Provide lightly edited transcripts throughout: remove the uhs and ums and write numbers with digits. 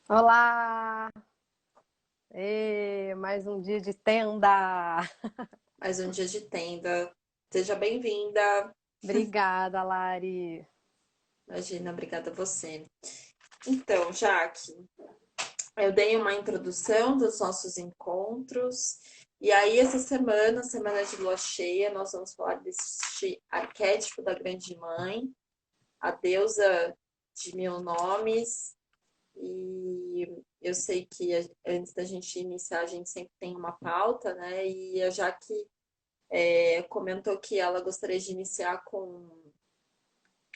Olá! Mais um dia de tenda! Mais um dia de tenda. Seja bem-vinda. Obrigada, Lari. Imagina, obrigada a você. Então, Jaque, eu dei uma introdução dos nossos encontros. E aí, essa semana, semana de lua cheia, nós vamos falar desse arquétipo da Grande Mãe, a deusa de mil nomes. E eu sei que antes da gente iniciar, a gente sempre tem uma pauta, né? E a Jaque comentou que ela gostaria de iniciar com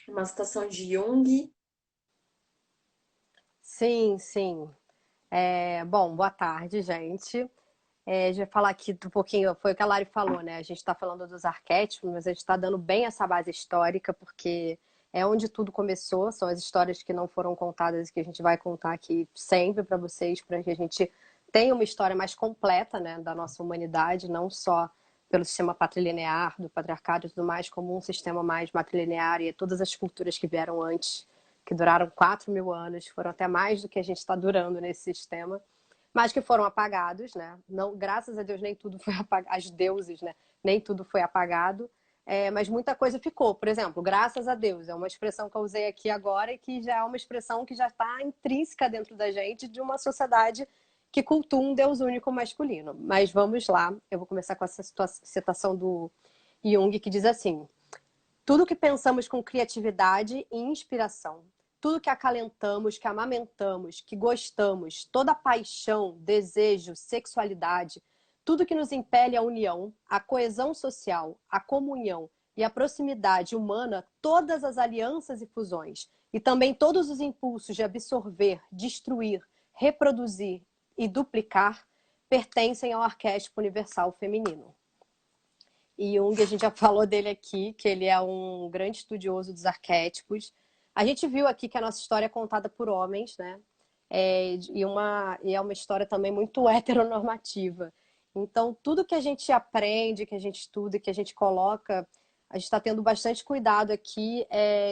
uma citação de Jung. Sim, sim. Bom, boa tarde, gente. Já falar aqui um pouquinho, foi o que a Lari falou, né? A gente está falando dos arquétipos, mas a gente está dando bem essa base histórica, porque é onde tudo começou, são as histórias que não foram contadas e que a gente vai contar aqui sempre para vocês, para que a gente tenha uma história mais completa, né, da nossa humanidade, não só pelo sistema patrilinear, do patriarcado e tudo mais, como um sistema mais matrilinear e todas as culturas que vieram antes, que duraram 4.000 anos, foram até mais do que a gente está durando nesse sistema, mas que foram apagados, né? Não, graças a Deus nem tudo foi apagado, as deuses, né? Nem tudo foi apagado, mas muita coisa ficou. Por exemplo, graças a Deus é uma expressão que eu usei aqui agora e que já é uma expressão que já está intrínseca dentro da gente de uma sociedade que cultua um Deus único masculino. Mas vamos lá, eu vou começar com essa citação do Jung que diz assim: tudo que pensamos com criatividade e inspiração, tudo que acalentamos, que amamentamos, que gostamos, toda paixão, desejo, sexualidade, tudo que nos impele à união, à coesão social, à comunhão e à proximidade humana, todas as alianças e fusões, e também todos os impulsos de absorver, destruir, reproduzir e duplicar, pertencem ao arquétipo universal feminino. E Jung, a gente já falou dele aqui, que ele é um grande estudioso dos arquétipos. A gente viu aqui que a nossa história é contada por homens, né? E é uma história também muito heteronormativa. Então, tudo que a gente aprende, que a gente estuda, que a gente coloca, a gente está tendo bastante cuidado aqui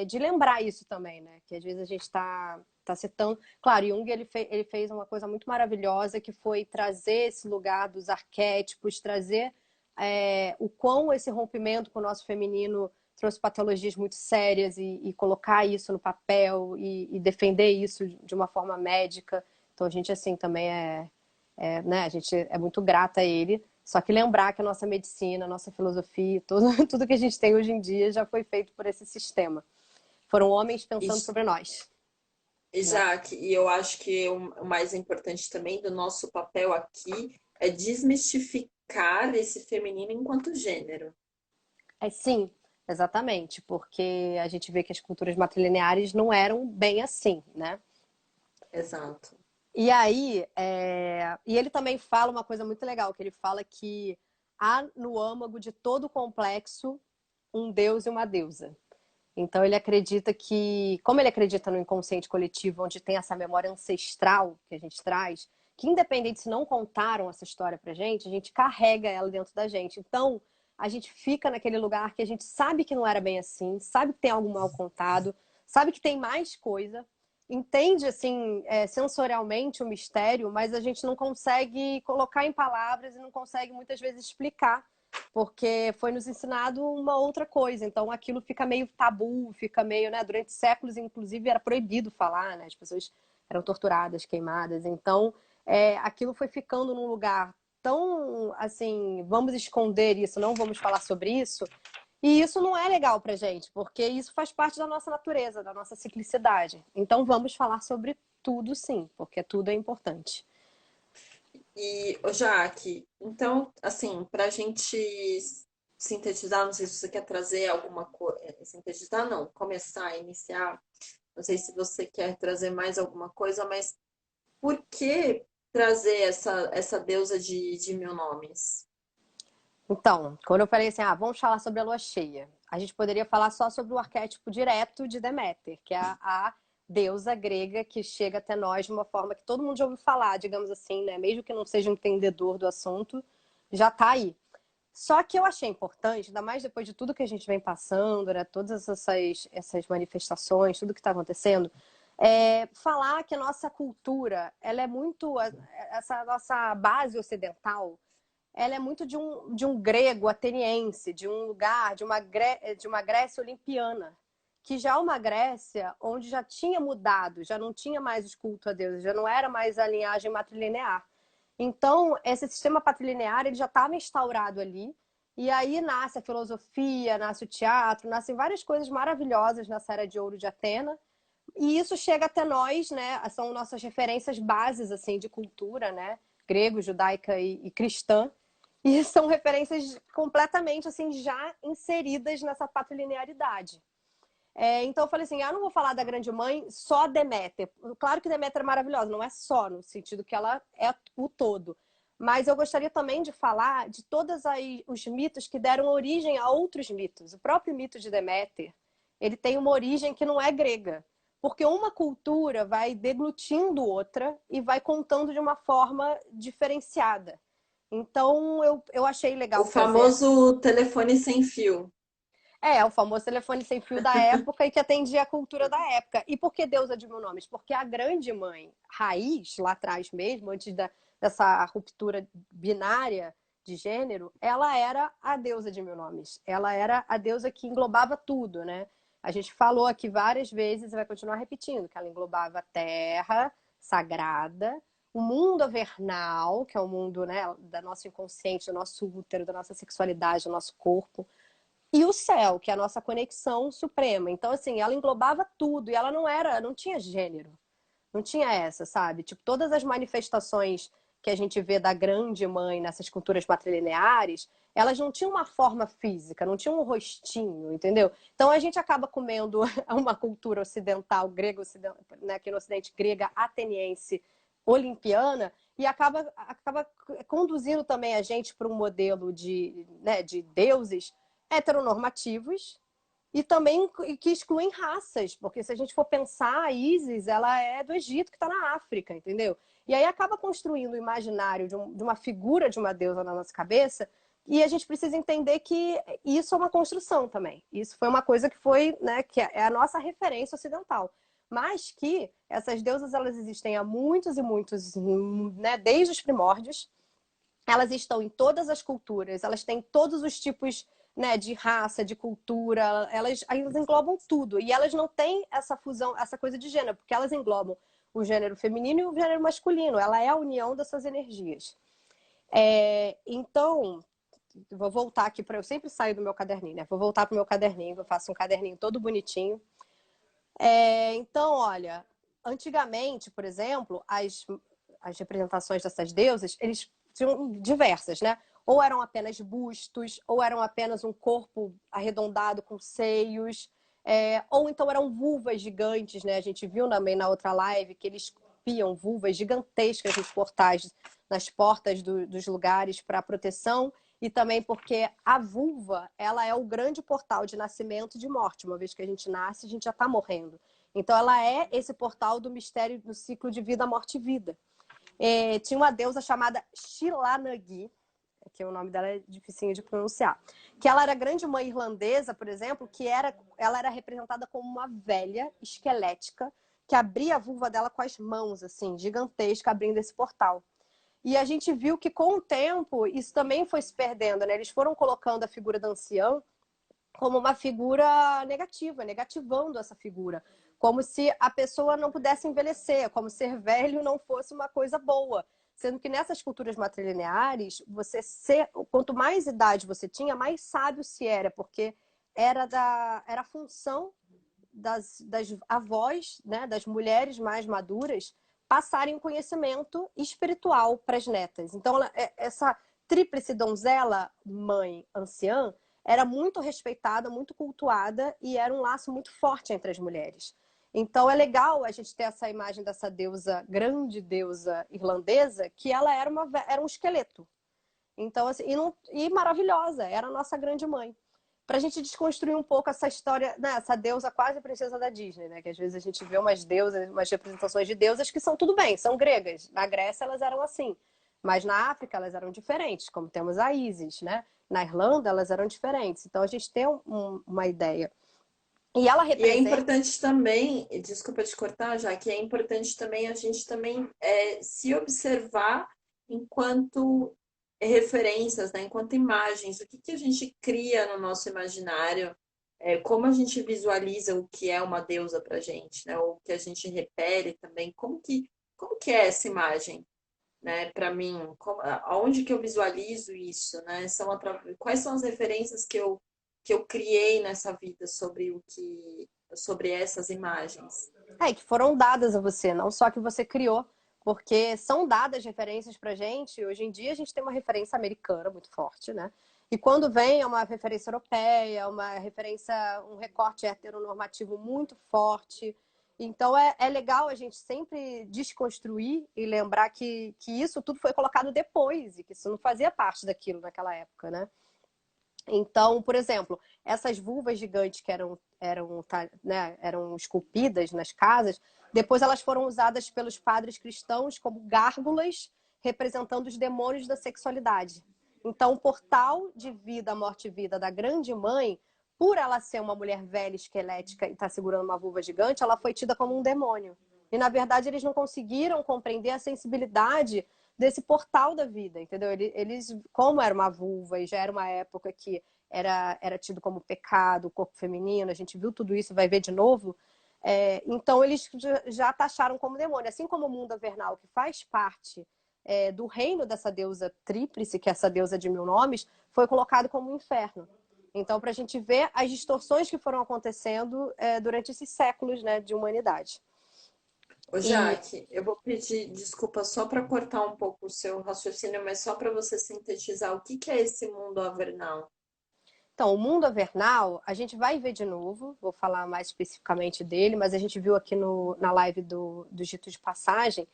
de lembrar isso também, né? Que às vezes a gente está citando. Claro, Jung ele fez uma coisa muito maravilhosa que foi trazer esse lugar dos arquétipos, trazer o quão esse rompimento com o nosso feminino trouxe patologias muito sérias e colocar isso no papel e defender isso de uma forma médica. Então a gente assim também né, a gente é muito grata a ele. Só que lembrar que a nossa medicina, a nossa filosofia, tudo que a gente tem hoje em dia já foi feito por esse sistema. Foram homens E, pensando sobre nós, né? Jaque, e eu acho que o mais importante também do nosso papel aqui é desmistificar esse feminino enquanto gênero. Sim, exatamente, porque a gente vê que as culturas matrilineares não eram bem assim, né? Exato. E aí, e ele também fala uma coisa muito legal, que ele fala que há no âmago de todo o complexo um deus e uma deusa. Então ele acredita que, como ele acredita no inconsciente coletivo, onde tem essa memória ancestral que a gente traz, que independente se não contaram essa história pra gente, a gente carrega ela dentro da gente. Então a gente fica naquele lugar que a gente sabe que não era bem assim, sabe que tem algo mal contado, sabe que tem mais coisa, entende assim sensorialmente o mistério, mas a gente não consegue colocar em palavras e não consegue muitas vezes explicar porque foi nos ensinado uma outra coisa. Então aquilo fica meio tabu, fica meio, né? Durante séculos, inclusive, era proibido falar, né? As pessoas eram torturadas, queimadas. Então aquilo foi ficando num lugar tão assim, vamos esconder isso, não vamos falar sobre isso. E isso não é legal pra gente, porque isso faz parte da nossa natureza, da nossa ciclicidade. Então vamos falar sobre tudo sim, porque tudo é importante. E, ô Jaque, então, assim, para a gente sintetizar, não sei se você quer trazer alguma coisa. Sintetizar, não, começar, iniciar. Não sei se você quer trazer mais alguma coisa, mas por que trazer essa deusa de mil nomes? Então, quando eu falei assim, vamos falar sobre a lua cheia, a gente poderia falar só sobre o arquétipo direto de Deméter, que é a deusa grega que chega até nós de uma forma que todo mundo já ouviu falar, digamos assim, né? Mesmo que não seja um entendedor do assunto, já está aí. Só que eu achei importante, ainda mais depois de tudo que a gente vem passando, né? Todas essas manifestações, tudo que está acontecendo, Falar que a nossa cultura, ela é muito, essa nossa base ocidental, ela é muito de um grego ateniense, de um lugar, de uma Grécia olimpiana, que já é uma Grécia onde já tinha mudado, já não tinha mais os cultos a Deus, já não era mais a linhagem matrilinear. Então, esse sistema patrilinear ele já estava instaurado ali, e aí nasce a filosofia, nasce o teatro, nascem várias coisas maravilhosas nessa era de ouro de Atena, e isso chega até nós, né? São nossas referências bases assim de cultura, né? Grego, judaica e cristã. E são referências completamente assim já inseridas nessa patrilinearidade. Então eu falei assim, não vou falar da grande mãe só Deméter. Claro que Deméter é maravilhosa, não é só no sentido que ela é o todo. Mas eu gostaria também de falar de todos os mitos que deram origem a outros mitos. O próprio mito de Deméter, ele tem uma origem que não é grega. Porque uma cultura vai deglutindo outra e vai contando de uma forma diferenciada. Então, eu achei O legal trazer. famoso telefone sem fio. O famoso telefone sem fio da época e que atendia a cultura da época. E por que deusa de mil nomes? Porque a grande mãe, raiz, lá atrás mesmo, antes dessa ruptura binária de gênero, ela era a deusa de mil nomes. Ela era a deusa que englobava tudo, né? A gente falou aqui várias vezes e vai continuar repetindo que ela englobava a terra sagrada, o mundo avernal, que é o mundo, né, da nosso inconsciente, do nosso útero, da nossa sexualidade, do nosso corpo, e o céu, que é a nossa conexão suprema. Então, assim, ela englobava tudo e ela não tinha gênero. Não tinha essa, sabe? Tipo, todas as manifestações que a gente vê da grande mãe nessas culturas matrilineares, elas não tinham uma forma física, não tinham um rostinho, entendeu? Então a gente acaba comendo uma cultura ocidental, grega ocidental, né, aqui no Ocidente, grega ateniense, olimpiana, e acaba conduzindo também a gente para um modelo né, de deuses heteronormativos e também que excluem raças, porque se a gente for pensar, a Isis, ela é do Egito, que está na África, entendeu? E aí acaba construindo o imaginário de uma figura de uma deusa na nossa cabeça, e a gente precisa entender que isso é uma construção também. Isso foi uma coisa que foi, né, que é a nossa referência ocidental. Mas que essas deusas, elas existem há muitos e muitos, né, desde os primórdios, elas estão em todas as culturas, elas têm todos os tipos, né, de raça, de cultura, elas englobam tudo. E elas não têm essa fusão, essa coisa de gênero, porque elas englobam o gênero feminino e o gênero masculino. Ela é a união dessas energias. Então, vou voltar aqui para eu sempre saio do meu caderninho, né? Vou voltar para o meu caderninho, eu faço um caderninho todo bonitinho. Então, olha, antigamente, por exemplo, as representações dessas deusas, eles tinham diversas, né? Ou eram apenas bustos, ou eram apenas um corpo arredondado com seios, ou então eram vulvas gigantes, né? A gente viu também na outra live que eles piam vulvas gigantescas nos portais, nas portas dos lugares para proteção, e também porque a vulva, ela é o grande portal de nascimento e de morte. Uma vez que a gente nasce, a gente já está morrendo. Então, ela é esse portal do mistério do ciclo de vida, morte e vida. Tinha uma deusa chamada Shilanagi, que o nome dela é dificinho de pronunciar, que ela era grande mãe irlandesa, por exemplo, ela era representada como uma velha esquelética que abria a vulva dela com as mãos, assim, gigantesca, abrindo esse portal. E a gente viu que com o tempo isso também foi se perdendo, né? Eles foram colocando a figura da anciã como uma figura negativa, negativando essa figura, como se a pessoa não pudesse envelhecer, como ser velho não fosse uma coisa boa. Sendo que nessas culturas matrilineares, quanto mais idade você tinha, mais sábio se era, porque era a função das avós, né, das mulheres mais maduras, passarem o conhecimento espiritual para as netas. Então, essa tríplice donzela, mãe, anciã, era muito respeitada, muito cultuada e era um laço muito forte entre as mulheres. Então é legal a gente ter essa imagem dessa deusa, grande deusa irlandesa, que ela era um esqueleto. Então, assim, e maravilhosa, era a nossa grande mãe. Pra gente desconstruir um pouco essa história, né, essa deusa quase princesa da Disney, né? Que às vezes a gente vê umas deusas, umas representações de deusas que são tudo bem, são gregas. Na Grécia elas eram assim, mas na África elas eram diferentes, como temos a Isis, né? Na Irlanda elas eram diferentes. Então a gente tem uma ideia. E ela E é representa. importante também, desculpa te cortar, já que é importante também a gente também se observar enquanto referências, né? Enquanto imagens, o que que a gente cria no nosso imaginário, como a gente visualiza o que é uma deusa para gente, né? O que a gente repele também, como que é essa imagem, né? Para mim, aonde que eu visualizo isso, né? Quais são as referências que eu criei nessa vida sobre essas imagens. É, que foram dadas a você, não só que você criou, porque são dadas referências pra gente. Hoje em dia a gente tem uma referência americana muito forte, né? E quando vem é uma referência europeia, uma referência, um recorte heteronormativo muito forte. Então é legal a gente sempre desconstruir e lembrar que isso tudo foi colocado depois e que isso não fazia parte daquilo naquela época, né? Então, por exemplo, essas vulvas gigantes que né, eram esculpidas nas casas, depois elas foram usadas pelos padres cristãos como gárgulas representando os demônios da sexualidade. Então, o portal de vida, morte e vida da grande mãe, por ela ser uma mulher velha, esquelética e estar tá segurando uma vulva gigante, ela foi tida como um demônio. E, na verdade, eles não conseguiram compreender a sensibilidade desse portal da vida, entendeu? Eles, como era uma vulva e já era uma época que era tido como pecado, o corpo feminino, a gente viu tudo isso, vai ver de novo. Então eles já taxaram como demônio, assim como o mundo avernal, que faz parte do reino dessa deusa tríplice, que é essa deusa de mil nomes, foi colocado como um inferno. Então, para a gente ver as distorções que foram acontecendo durante esses séculos, né, de humanidade. Ô, E Jaque, eu vou pedir desculpa só para cortar um pouco o seu raciocínio, mas só para você sintetizar o que que é esse mundo avernal. Então, o mundo avernal, a gente vai ver de novo, vou falar mais especificamente dele, mas a gente viu aqui na live do Dito de Passagem,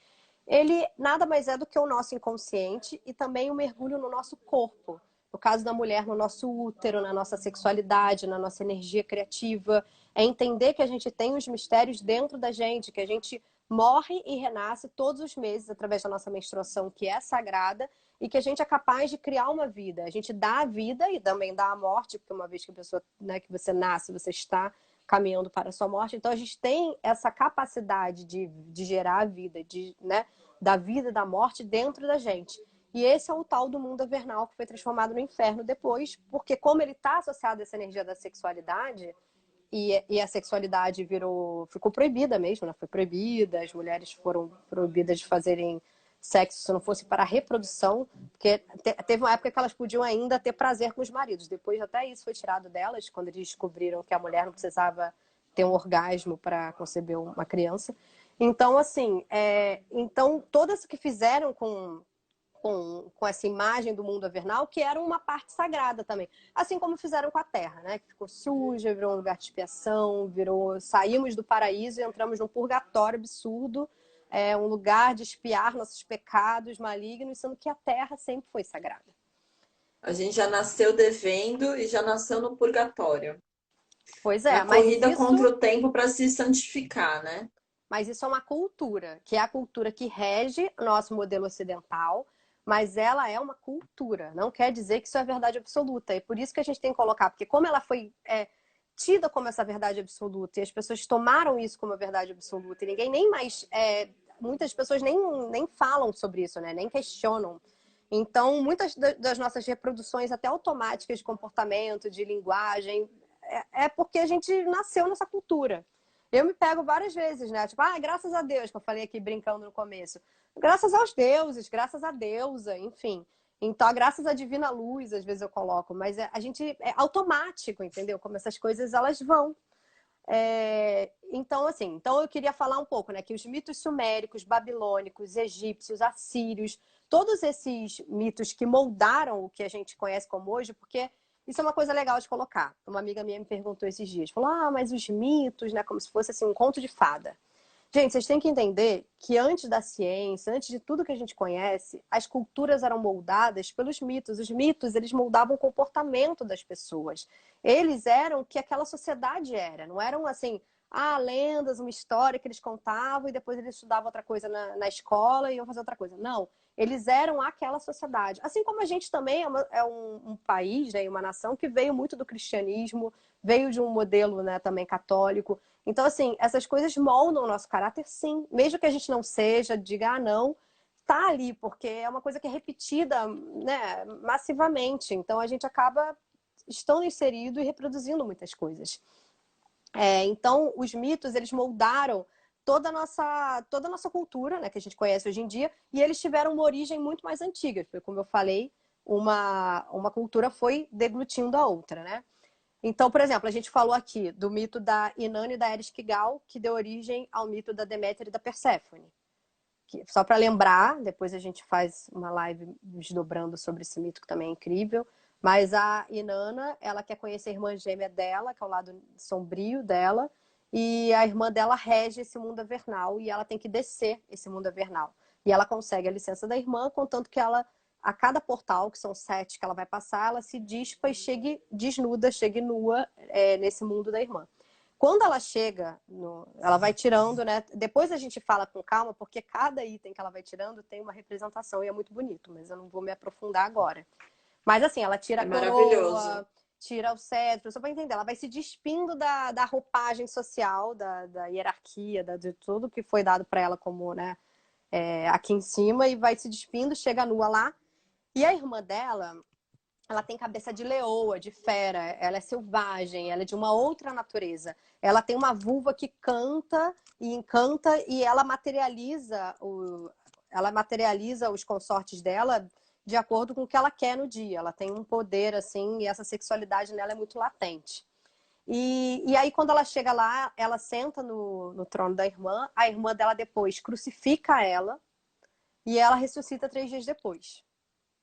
ele nada mais é do que o nosso inconsciente e também o mergulho no nosso corpo. No caso da mulher, no nosso útero, na nossa sexualidade, na nossa energia criativa. É entender que a gente tem os mistérios dentro da gente, que a gente morre e renasce todos os meses através da nossa menstruação, que é sagrada, e que a gente é capaz de criar uma vida. A gente dá a vida e também dá a morte, porque uma vez que a pessoa, né, que você nasce, você está caminhando para a sua morte. Então a gente tem essa capacidade de gerar a vida, né, da vida e da morte dentro da gente. E esse é o tal do mundo avernal que foi transformado no inferno depois, porque como ele está associado a essa energia da sexualidade, e a sexualidade ficou proibida mesmo, né? Foi proibida, as mulheres foram proibidas de fazerem sexo se não fosse para a reprodução, porque teve uma época que elas podiam ainda ter prazer com os maridos. Depois até isso foi tirado delas, quando eles descobriram que a mulher não precisava ter um orgasmo para conceber uma criança. Então, assim, então todas que fizeram com essa imagem do mundo avernal, que era uma parte sagrada também. Assim como fizeram com a Terra, né? Que ficou suja, virou um lugar de expiação, saímos do paraíso e entramos num purgatório absurdo, um lugar de expiar nossos pecados malignos, sendo que a Terra sempre foi sagrada. A gente já nasceu devendo e já nasceu no purgatório. Pois Na é, corrida contra o tempo para se santificar, né? mas isso é uma cultura, que é a cultura que rege o nosso modelo ocidental, mas ela é uma cultura, não quer dizer que isso é verdade absoluta. E por isso que a gente tem que colocar, porque como ela foi tida como essa verdade absoluta, e as pessoas tomaram isso como a verdade absoluta, e ninguém nem mais. Muitas pessoas nem falam sobre isso, né? Nem questionam. Então, muitas das nossas reproduções, até automáticas de comportamento, de linguagem, é porque a gente nasceu nessa cultura. Eu me pego várias vezes, né? Tipo, graças a Deus, que eu falei aqui brincando no começo. Graças aos deuses, graças à deusa, enfim. Então, graças à divina luz, às vezes eu coloco, mas a gente é automático, entendeu? Como essas coisas elas vão. Então, assim, então eu queria falar um pouco, né, que os mitos suméricos, babilônicos, egípcios, assírios, todos esses mitos que moldaram o que a gente conhece como hoje, porque isso é uma coisa legal de colocar. Uma amiga minha me perguntou esses dias, falou, mas os mitos, né, como se fosse assim um conto de fada. Gente, vocês têm que entender que antes da ciência, antes de tudo que a gente conhece, as culturas eram moldadas pelos mitos. Os mitos, eles moldavam o comportamento das pessoas. Eles eram o que aquela sociedade era. Não eram assim, lendas, uma história que eles contavam e depois eles estudavam outra coisa na escola e iam fazer outra coisa. Não, eles eram aquela sociedade. Assim como a gente também é um país, né, uma nação que veio muito do cristianismo, veio de um modelo, né, também católico. Então, assim, essas coisas moldam o nosso caráter, sim. Mesmo que a gente não seja, diga, não, tá ali, porque é uma coisa que é repetida, né, massivamente. Então, a gente acaba estando inserido e reproduzindo muitas coisas. Então, os mitos, eles moldaram toda a nossa cultura, né, que a gente conhece hoje em dia, e eles tiveram uma origem muito mais antiga. Foi, como eu falei, uma cultura foi deglutindo a outra, né? Então, por exemplo, a gente falou aqui do mito da Inanna e da Eris Kigal, que deu origem ao mito da Deméter e da Perséfone. Só para lembrar, depois a gente faz uma live desdobrando sobre esse mito, que também é incrível. Mas a Inanna, ela quer conhecer a irmã gêmea dela, que é o lado sombrio dela, e a irmã dela rege esse mundo avernal e ela tem que descer esse mundo avernal. E ela consegue a licença da irmã, contanto que ela, a cada portal, que são 7 que ela vai passar, ela se dispa e chegue desnuda, chegue nua nesse mundo da irmã. Quando ela chega, ela vai tirando, né? Depois a gente fala com calma, porque cada item que ela vai tirando tem uma representação e é muito bonito, mas eu não vou me aprofundar agora. Mas assim, ela tira É a maravilhoso. coroa, tira o cetro, só para entender, ela vai se despindo da roupagem social, da hierarquia, de tudo que foi dado para ela como, né, aqui em cima, e vai se despindo, chega nua lá. E a irmã dela, ela tem cabeça de leoa, de fera, ela é selvagem, ela é de uma outra natureza. Ela tem uma vulva que canta e encanta e ela materializa os consortes dela de acordo com o que ela quer no dia. Ela tem um poder assim e essa sexualidade nela é muito latente. E aí, quando ela chega lá, ela senta no trono da irmã, a irmã dela depois crucifica ela e ela ressuscita 3 dias depois.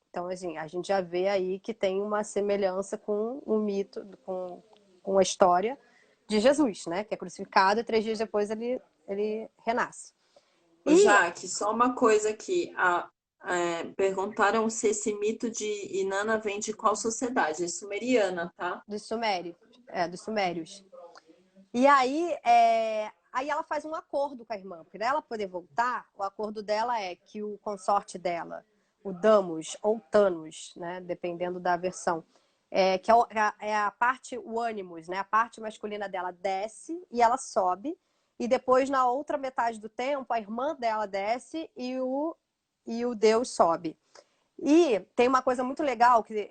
Então, assim, a gente já vê aí que tem uma semelhança com o mito, com a história de Jesus, né? Que é crucificado e 3 dias depois ele renasce. Ô, E Jaque, só uma coisa aqui. Perguntaram se esse mito de Inanna vem de qual sociedade? É sumeriana, tá? dos sumérios. E aí ela faz um acordo com a irmã, porque ela poder voltar, o acordo dela é que o consorte dela, o Damos ou Thanos, né, dependendo da versão, que é a parte, o ânimos, né, a parte masculina dela desce e ela sobe, e depois na outra metade do tempo a irmã dela desce e o Deus sobe. E tem uma coisa muito legal que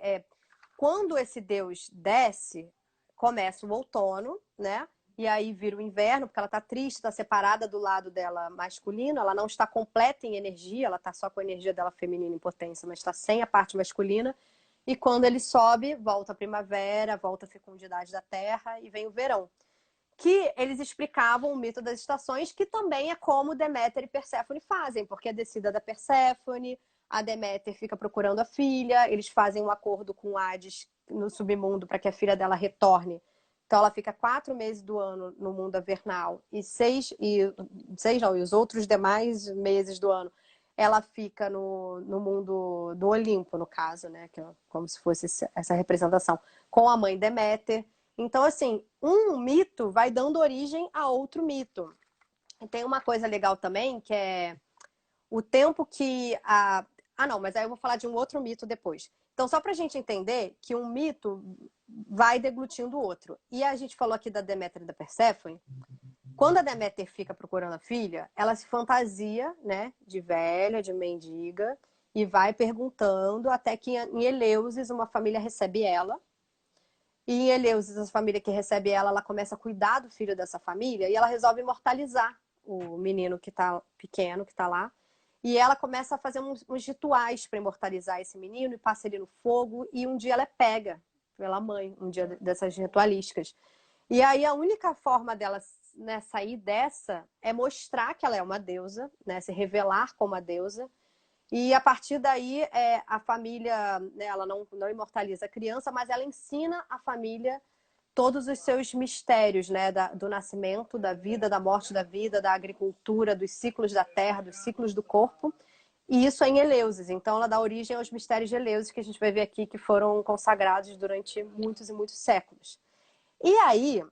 quando esse Deus desce, começa o outono, né? E aí vira o inverno, porque ela tá triste, tá separada do lado dela masculino, ela não está completa em energia, ela tá só com a energia dela feminina em potência, mas está sem a parte masculina. E quando ele sobe, volta a primavera, volta a fecundidade da terra e vem o verão. Que eles explicavam o mito das estações, que também é como Deméter e Perséfone fazem, porque a descida da Perséfone, a Deméter fica procurando a filha, eles fazem um acordo com Hades no submundo para que a filha dela retorne. Então ela fica 4 meses do ano no mundo avernal e e os outros demais meses do ano ela fica no mundo do Olimpo, no caso, né? Que é como se fosse essa representação, com a mãe Deméter. Então, assim, um mito vai dando origem a outro mito. E tem uma coisa legal também, que é o tempo que a. Ah, não, mas aí eu vou falar de um outro mito depois. Então, só para a gente entender que um mito vai deglutindo o outro. E a gente falou aqui da Deméter e da Perséfone. Quando a Deméter fica procurando a filha, ela se fantasia, né, de velha, de mendiga, e vai perguntando até que em Eleusis uma família recebe ela. E em Eleusis, a família que recebe ela, ela começa a cuidar do filho dessa família e ela resolve imortalizar o menino que tá pequeno, que tá lá. E ela começa a fazer uns rituais para imortalizar esse menino e passa ele no fogo. E um dia ela é pega pela mãe, um dia dessas ritualísticas. E aí a única forma dela, né, sair dessa é mostrar que ela é uma deusa, né, se revelar como a deusa. E a partir daí, a família, né, ela não imortaliza a criança, mas ela ensina a família todos os seus mistérios, né, do nascimento, da vida, da morte da vida, da agricultura, dos ciclos da terra, dos ciclos do corpo. E isso é em Eleusis. Então, ela dá origem aos mistérios de Eleusis, que a gente vai ver aqui, que foram consagrados durante muitos e muitos séculos. E aí,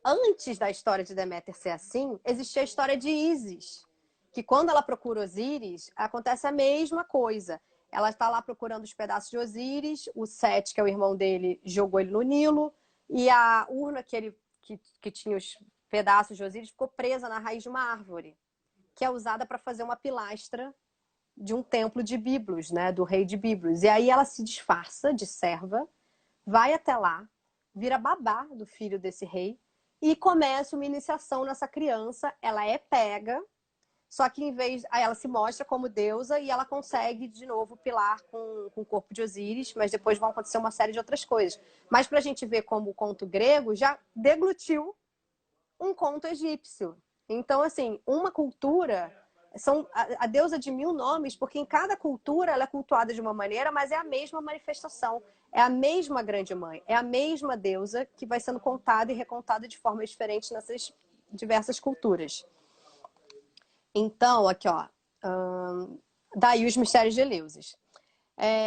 Antes da história de Deméter ser assim, existia a história de Ísis, que quando ela procura Osíris, acontece a mesma coisa. Ela está lá procurando os pedaços de Osíris, o Sete, que é o irmão dele, jogou ele no Nilo, e a urna que tinha os pedaços de Osíris ficou presa na raiz de uma árvore, que é usada para fazer uma pilastra de um templo de Biblos, né, do rei de Biblos. E aí ela se disfarça de serva, vai até lá, vira babá do filho desse rei e começa uma iniciação nessa criança. Ela é pega, só que em vez. Aí ela se mostra como deusa e ela consegue de novo pilar com o corpo de Osíris, mas depois vão acontecer uma série de outras coisas. Mas para a gente ver como o conto grego já deglutiu um conto egípcio. Então, assim, uma cultura são a deusa de mil nomes, porque em cada cultura ela é cultuada de uma maneira, mas é a mesma manifestação, é a mesma grande mãe, é a mesma deusa que vai sendo contada e recontada de formas diferentes nessas diversas culturas. Então, aqui, ó, daí os mistérios de Eleusis.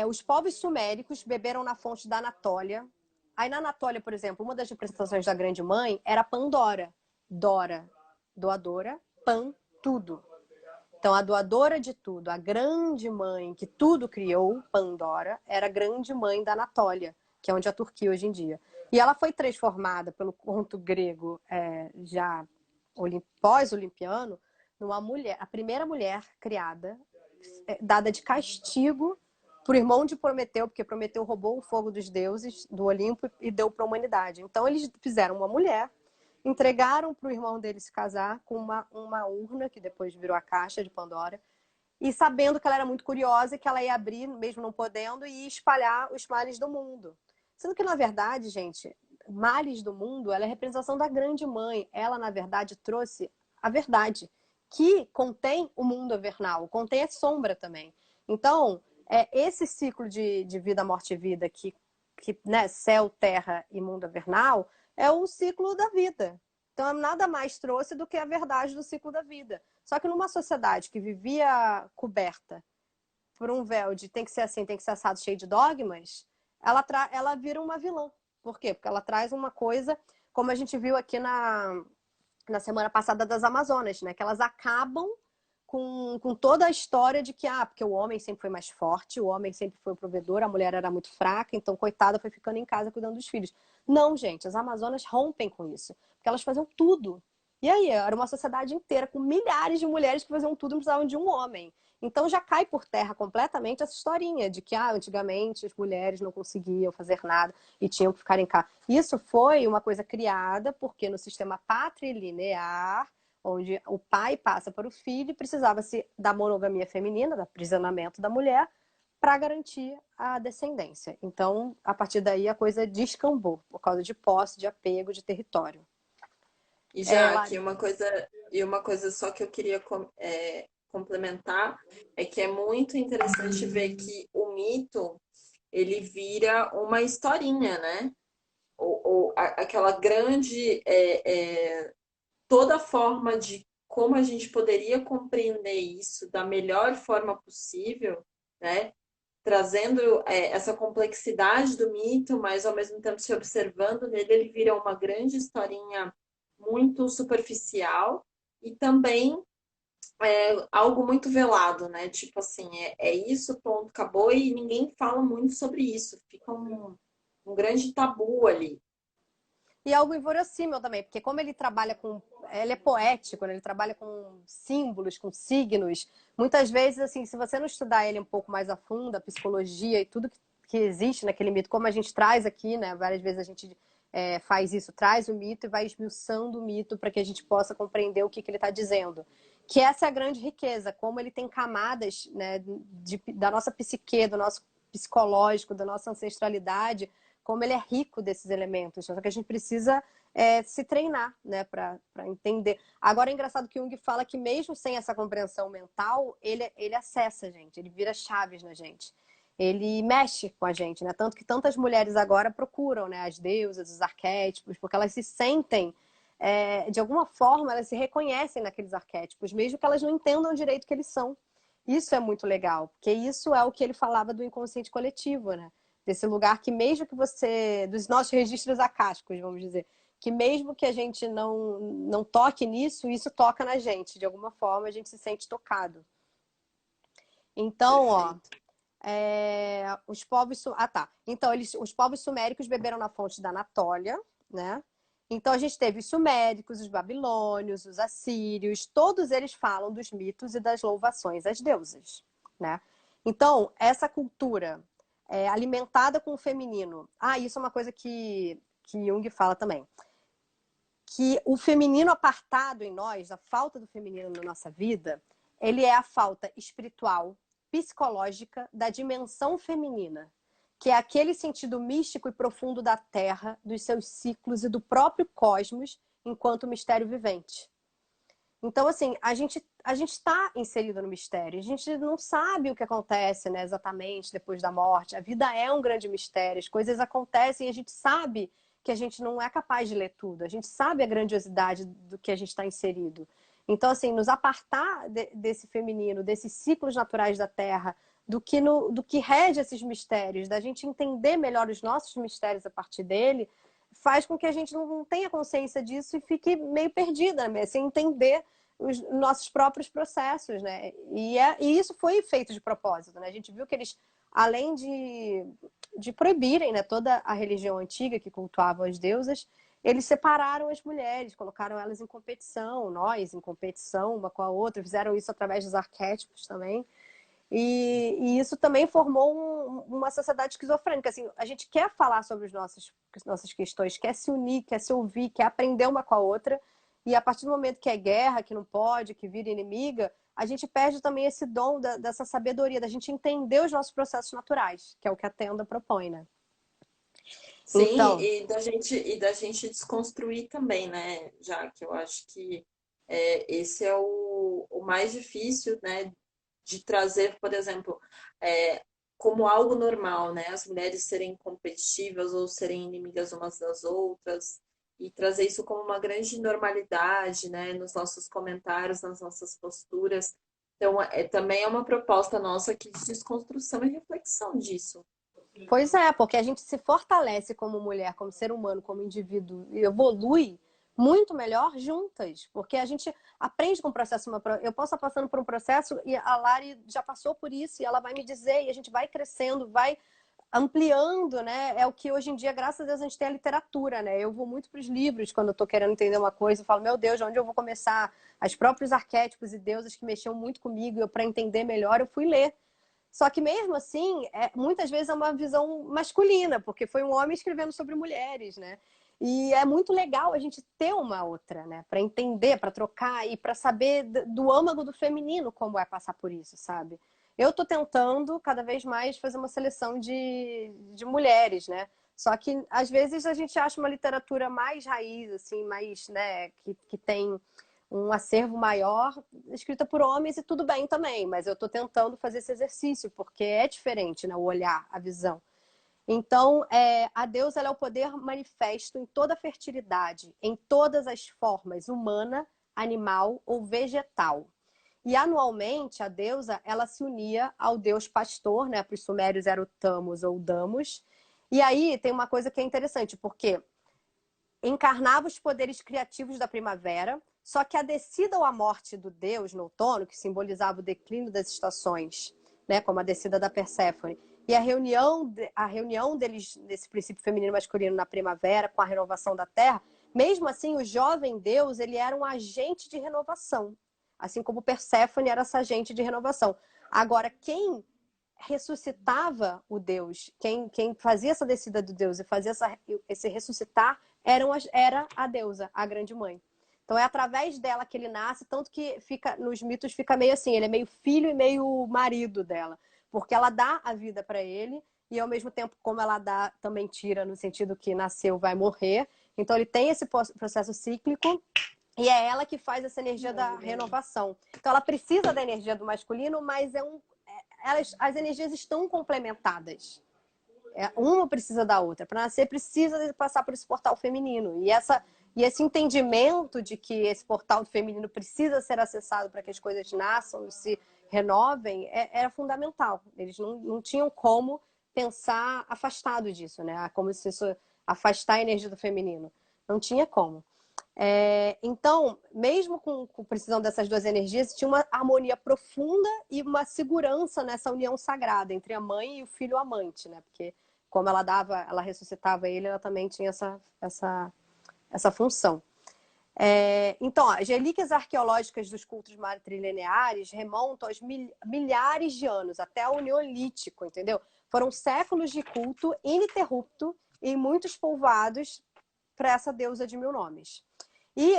Os povos suméricos beberam na fonte da Anatólia. Aí na Anatólia, por exemplo, uma das representações da grande mãe era Pandora. Dora, doadora, Pan, tudo. Então, a doadora de tudo, a grande mãe que tudo criou, Pandora, era a grande mãe da Anatólia, que é onde é a Turquia hoje em dia. E ela foi transformada pelo conto grego já pós-olimpiano numa mulher, a primeira mulher criada, dada de castigo para o irmão de Prometeu, porque Prometeu roubou o fogo dos deuses do Olimpo e deu para a humanidade. Então, eles fizeram uma mulher, entregaram para o irmão dele se casar com uma urna, que depois virou a caixa de Pandora, e sabendo que ela era muito curiosa e que ela ia abrir, mesmo não podendo, e espalhar os males do mundo. Sendo que, na verdade, gente, males do mundo, ela é a representação da grande mãe. Ela, na verdade, trouxe a verdade, que contém o mundo avernal, contém a sombra também. Então, esse ciclo de vida, morte e vida, que né, céu, terra e mundo avernal, é o ciclo da vida. Então, nada mais trouxe do que a verdade do ciclo da vida. Só que numa sociedade que vivia coberta por um véu de tem que ser assim, tem que ser assado, cheio de dogmas, ela vira uma vilã. Por quê? Porque ela traz uma coisa, como a gente viu aqui na semana passada das Amazonas, né? Que elas acabam com toda a história de que, porque o homem sempre foi mais forte, o homem sempre foi o provedor, a mulher era muito fraca, então, coitada, foi ficando em casa cuidando dos filhos. Não, gente, as Amazonas rompem com isso, porque elas faziam tudo. E aí, era uma sociedade inteira com milhares de mulheres que faziam tudo e precisavam de um homem. Então já cai por terra completamente essa historinha de que antigamente as mulheres não conseguiam fazer nada e tinham que ficar em casa. Isso foi uma coisa criada porque no sistema patrilinear, onde o pai passa para o filho, precisava-se da monogamia feminina, do aprisionamento da mulher, para garantir a descendência. Então, a partir daí, a coisa descambou, por causa de posse, de apego, de território. E já Lari. que uma coisa só que eu queria complementar é que é muito interessante ver que o mito ele vira uma historinha, né? Aquela grande toda forma de como a gente poderia compreender isso da melhor forma possível, né? Trazendo essa complexidade do mito, mas ao mesmo tempo se observando nele, ele vira uma grande historinha muito superficial e também algo muito velado, né? Tipo assim, isso, ponto, acabou, e ninguém fala muito sobre isso. Fica um grande tabu ali. E algo inverossímil também, porque como ele trabalha com. Ele é poético, né? Ele trabalha com símbolos, com signos. Muitas vezes, assim, se você não estudar ele um pouco mais a fundo, a psicologia e tudo que existe naquele mito, como a gente traz aqui, né? Várias vezes a gente faz isso, traz o mito e vai esmiuçando o mito para que a gente possa compreender o que ele está dizendo. Que essa é a grande riqueza, como ele tem camadas, né, da nossa psique, do nosso psicológico, da nossa ancestralidade, como ele é rico desses elementos. Só que a gente precisa se treinar, né, para entender. Agora é engraçado que Jung fala que mesmo sem essa compreensão mental, ele acessa a gente, ele vira chaves na gente. Ele mexe com a gente, né? Tanto que tantas mulheres agora procuram, né, as deusas, os arquétipos, porque elas se sentem, de alguma forma, elas se reconhecem naqueles arquétipos, mesmo que elas não entendam direito o que eles são. Isso é muito legal, porque isso é o que ele falava do inconsciente coletivo, né? Desse lugar que mesmo que você, dos nossos registros acásticos, vamos dizer, que mesmo que a gente não toque nisso, isso toca na gente. De alguma forma, a gente se sente tocado. Então, ó, Perfeito. os povos... Ah, tá. Então, os povos suméricos beberam na fonte da Anatólia, né? Então, a gente teve os suméricos, os babilônios, os assírios, todos eles falam dos mitos e das louvações às deusas, né? Então, essa cultura alimentada com o feminino... Ah, isso é uma coisa que Jung fala também. Que o feminino apartado em nós, a falta do feminino na nossa vida, ele é a falta espiritual, psicológica da dimensão feminina, que é aquele sentido místico e profundo da Terra, dos seus ciclos e do próprio cosmos enquanto mistério vivente. Então, assim, a gente está inserido no mistério. A gente não sabe o que acontece, né, exatamente depois da morte. A vida é um grande mistério. As coisas acontecem e a gente sabe que a gente não é capaz de ler tudo. A gente sabe a grandiosidade do que a gente está inserido. Então, assim, nos apartar desse feminino, desses ciclos naturais da Terra, do que rege esses mistérios, da gente entender melhor os nossos mistérios a partir dele, faz com que a gente não tenha consciência disso e fique meio perdida, né? Sem entender os nossos próprios processos, né? E isso foi feito de propósito, né? A gente viu que eles, além de proibirem, né, toda a religião antiga que cultuava as deusas, eles separaram as mulheres, colocaram elas em competição, nós em competição uma com a outra, fizeram isso através dos arquétipos também. E isso também formou uma sociedade esquizofrênica. Assim, a gente quer falar sobre nossas questões, quer se unir, quer se ouvir, quer aprender uma com a outra. E a partir do momento que é guerra, que não pode, que vira inimiga, a gente perde também esse dom dessa sabedoria, da gente entender os nossos processos naturais, que é o que a Tenda propõe, né? Sim, Então, e da gente desconstruir também, né? Já que eu acho que esse é o mais difícil, né? De trazer, por exemplo, é, como algo normal, né? As mulheres serem competitivas ou serem inimigas umas das outras, e trazer isso como uma grande normalidade, né? Nos nossos comentários, nas nossas posturas. Então, também é uma proposta nossa aqui de desconstrução e reflexão disso. pois é, porque a gente se fortalece como mulher, como ser humano, como indivíduo, e evolui muito melhor juntas, porque a gente aprende com o processo. Eu posso estar passando por um processo e a Lari já passou por isso, e ela vai me dizer, e a gente vai crescendo, vai ampliando, né? É o que hoje em dia, graças a Deus, a gente tem a literatura, né? Eu vou muito para os livros quando eu estou querendo entender uma coisa, eu falo, meu Deus, de onde eu vou começar? Os próprios arquétipos e deuses que mexiam muito comigo, eu para entender melhor, eu fui ler. Só que mesmo assim, muitas vezes é uma visão masculina, porque foi um homem escrevendo sobre mulheres, né? E é muito legal a gente ter uma outra, né? Para entender, para trocar e para saber do âmago do feminino como é passar por isso, sabe? Eu tô tentando cada vez mais fazer uma seleção de mulheres, né? Só que às vezes a gente acha uma literatura mais raiz, assim, mais, né, que tem um acervo maior escrita por homens e tudo bem também, mas eu estou tentando fazer esse exercício, porque é diferente, né, o olhar, a visão. Então, a deusa ela é o poder manifesto em toda a fertilidade, em todas as formas, humana, animal ou vegetal. E anualmente a deusa ela se unia ao deus pastor, né? Para os sumérios era o Tammuz ou Damos. E aí tem uma coisa que é interessante, porque encarnava os poderes criativos da primavera, só que a descida ou a morte do deus no outono, que simbolizava o declínio das estações, né, como a descida da Perséfone, e a reunião deles, desse princípio feminino e masculino na primavera, com a renovação da terra, mesmo assim, o jovem deus ele era um agente de renovação, assim como Perséfone era essa agente de renovação. Agora, quem ressuscitava o Deus, quem fazia essa descida do Deus e fazia esse ressuscitar era a deusa, a grande mãe. Então é através dela que ele nasce, tanto que fica nos mitos fica meio assim, ele é meio filho e meio marido dela, porque ela dá a vida para ele e ao mesmo tempo como ela dá, também tira no sentido que nasceu vai morrer. Então ele tem esse processo cíclico e é ela que faz essa energia da renovação. Então ela precisa da energia do masculino, mas as energias estão complementadas. Uma precisa da outra. Para nascer, precisa passar por esse portal feminino. E esse entendimento de que esse portal feminino precisa ser acessado para que as coisas nasçam e se renovem era fundamental. Eles não tinham como pensar afastado disso, né? Como se isso afastar a energia do feminino. Não tinha como. Então, mesmo com precisão dessas duas energias, tinha uma harmonia profunda e uma segurança nessa união sagrada entre a mãe e o filho amante, né? Porque como ela ressuscitava ele, ela também tinha essa função. Então, as relíquias arqueológicas dos cultos matrilineares remontam aos milhares de anos, até o Neolítico, entendeu? Foram séculos de culto ininterrupto em muitos povoados para essa deusa de mil nomes. E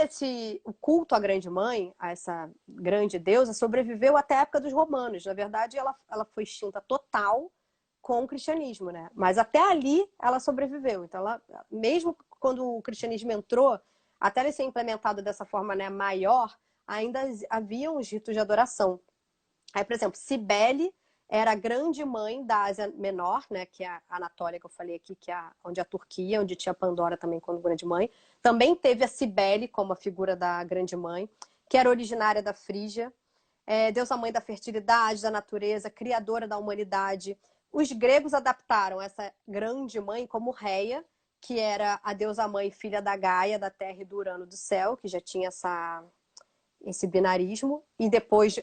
o culto à Grande Mãe, a essa grande deusa, sobreviveu até a época dos romanos. Na verdade, ela foi extinta total com o cristianismo, né? Mas até ali ela sobreviveu. Então, mesmo quando o cristianismo entrou, até ele ser implementado dessa forma, né, maior, ainda havia os ritos de adoração. Aí, por exemplo, Cibele era a grande mãe da Ásia Menor, né, que é a Anatólia que eu falei aqui, que é onde a Turquia, onde tinha Pandora também como grande mãe. Também teve a Cibele como a figura da grande mãe, que era originária da Frígia, deusa mãe da fertilidade, da natureza, criadora da humanidade. Os gregos adaptaram essa grande mãe como Reia, que era a deusa mãe filha da Gaia, da terra e do Urano do céu, que já tinha esse binarismo, e depois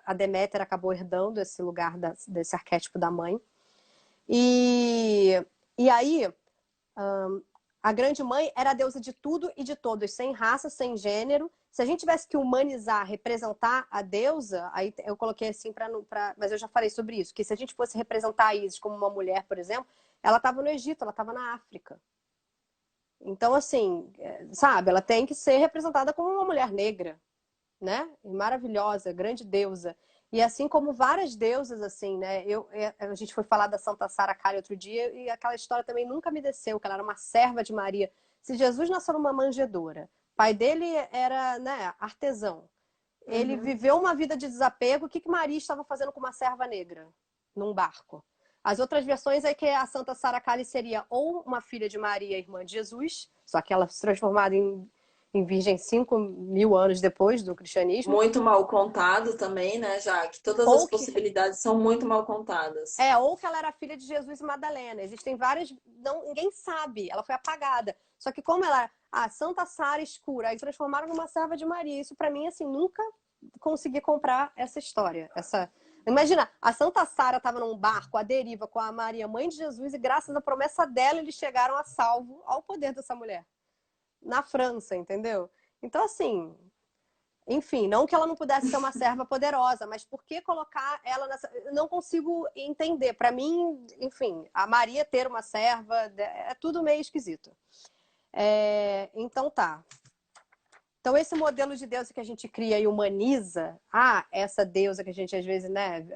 a Deméter acabou herdando esse lugar desse arquétipo da mãe. E aí, a grande mãe era a deusa de tudo e de todos, sem raça, sem gênero. Se a gente tivesse que humanizar, representar a deusa, aí eu coloquei assim mas eu já falei sobre isso, que se a gente fosse representar a Isis como uma mulher, por exemplo, ela estava no Egito, ela estava na África. Então, assim, sabe, ela tem que ser representada como uma mulher negra, né? Maravilhosa, grande deusa. E assim como várias deusas, assim, né? A gente foi falar da Santa Sara Kali outro dia e aquela história também nunca me desceu, que ela era uma serva de Maria. Se Jesus nasceu numa manjedoura, pai dele era, né, artesão. Ele viveu uma vida de desapego. O que Maria estava fazendo com uma serva negra num barco? As outras versões é que a Santa Sara Kali seria ou uma filha de Maria, irmã de Jesus, só que ela se transformada em virgem 5.000 anos depois do cristianismo, Muito mal contado também, né, já que todas as ou que possibilidades são muito mal contadas. ou que ela era filha de Jesus e Madalena. Existem várias, ninguém sabe, ela foi apagada. Só que como ela, a Santa Sara escura, aí transformaram numa serva de Maria. Isso para mim assim, nunca consegui comprar essa história, Imagina, a Santa Sara estava num barco à deriva com a Maria, mãe de Jesus, e graças à promessa dela, eles chegaram a salvo ao poder dessa mulher. Na França, entendeu? Então, assim, enfim, não que ela não pudesse ser uma serva poderosa, mas por que colocar ela nessa. Eu não consigo entender. Para mim, enfim, a Maria ter uma serva é tudo meio esquisito. Então tá. Então, esse modelo de deusa que a gente cria e humaniza, essa deusa que a gente às vezes, né,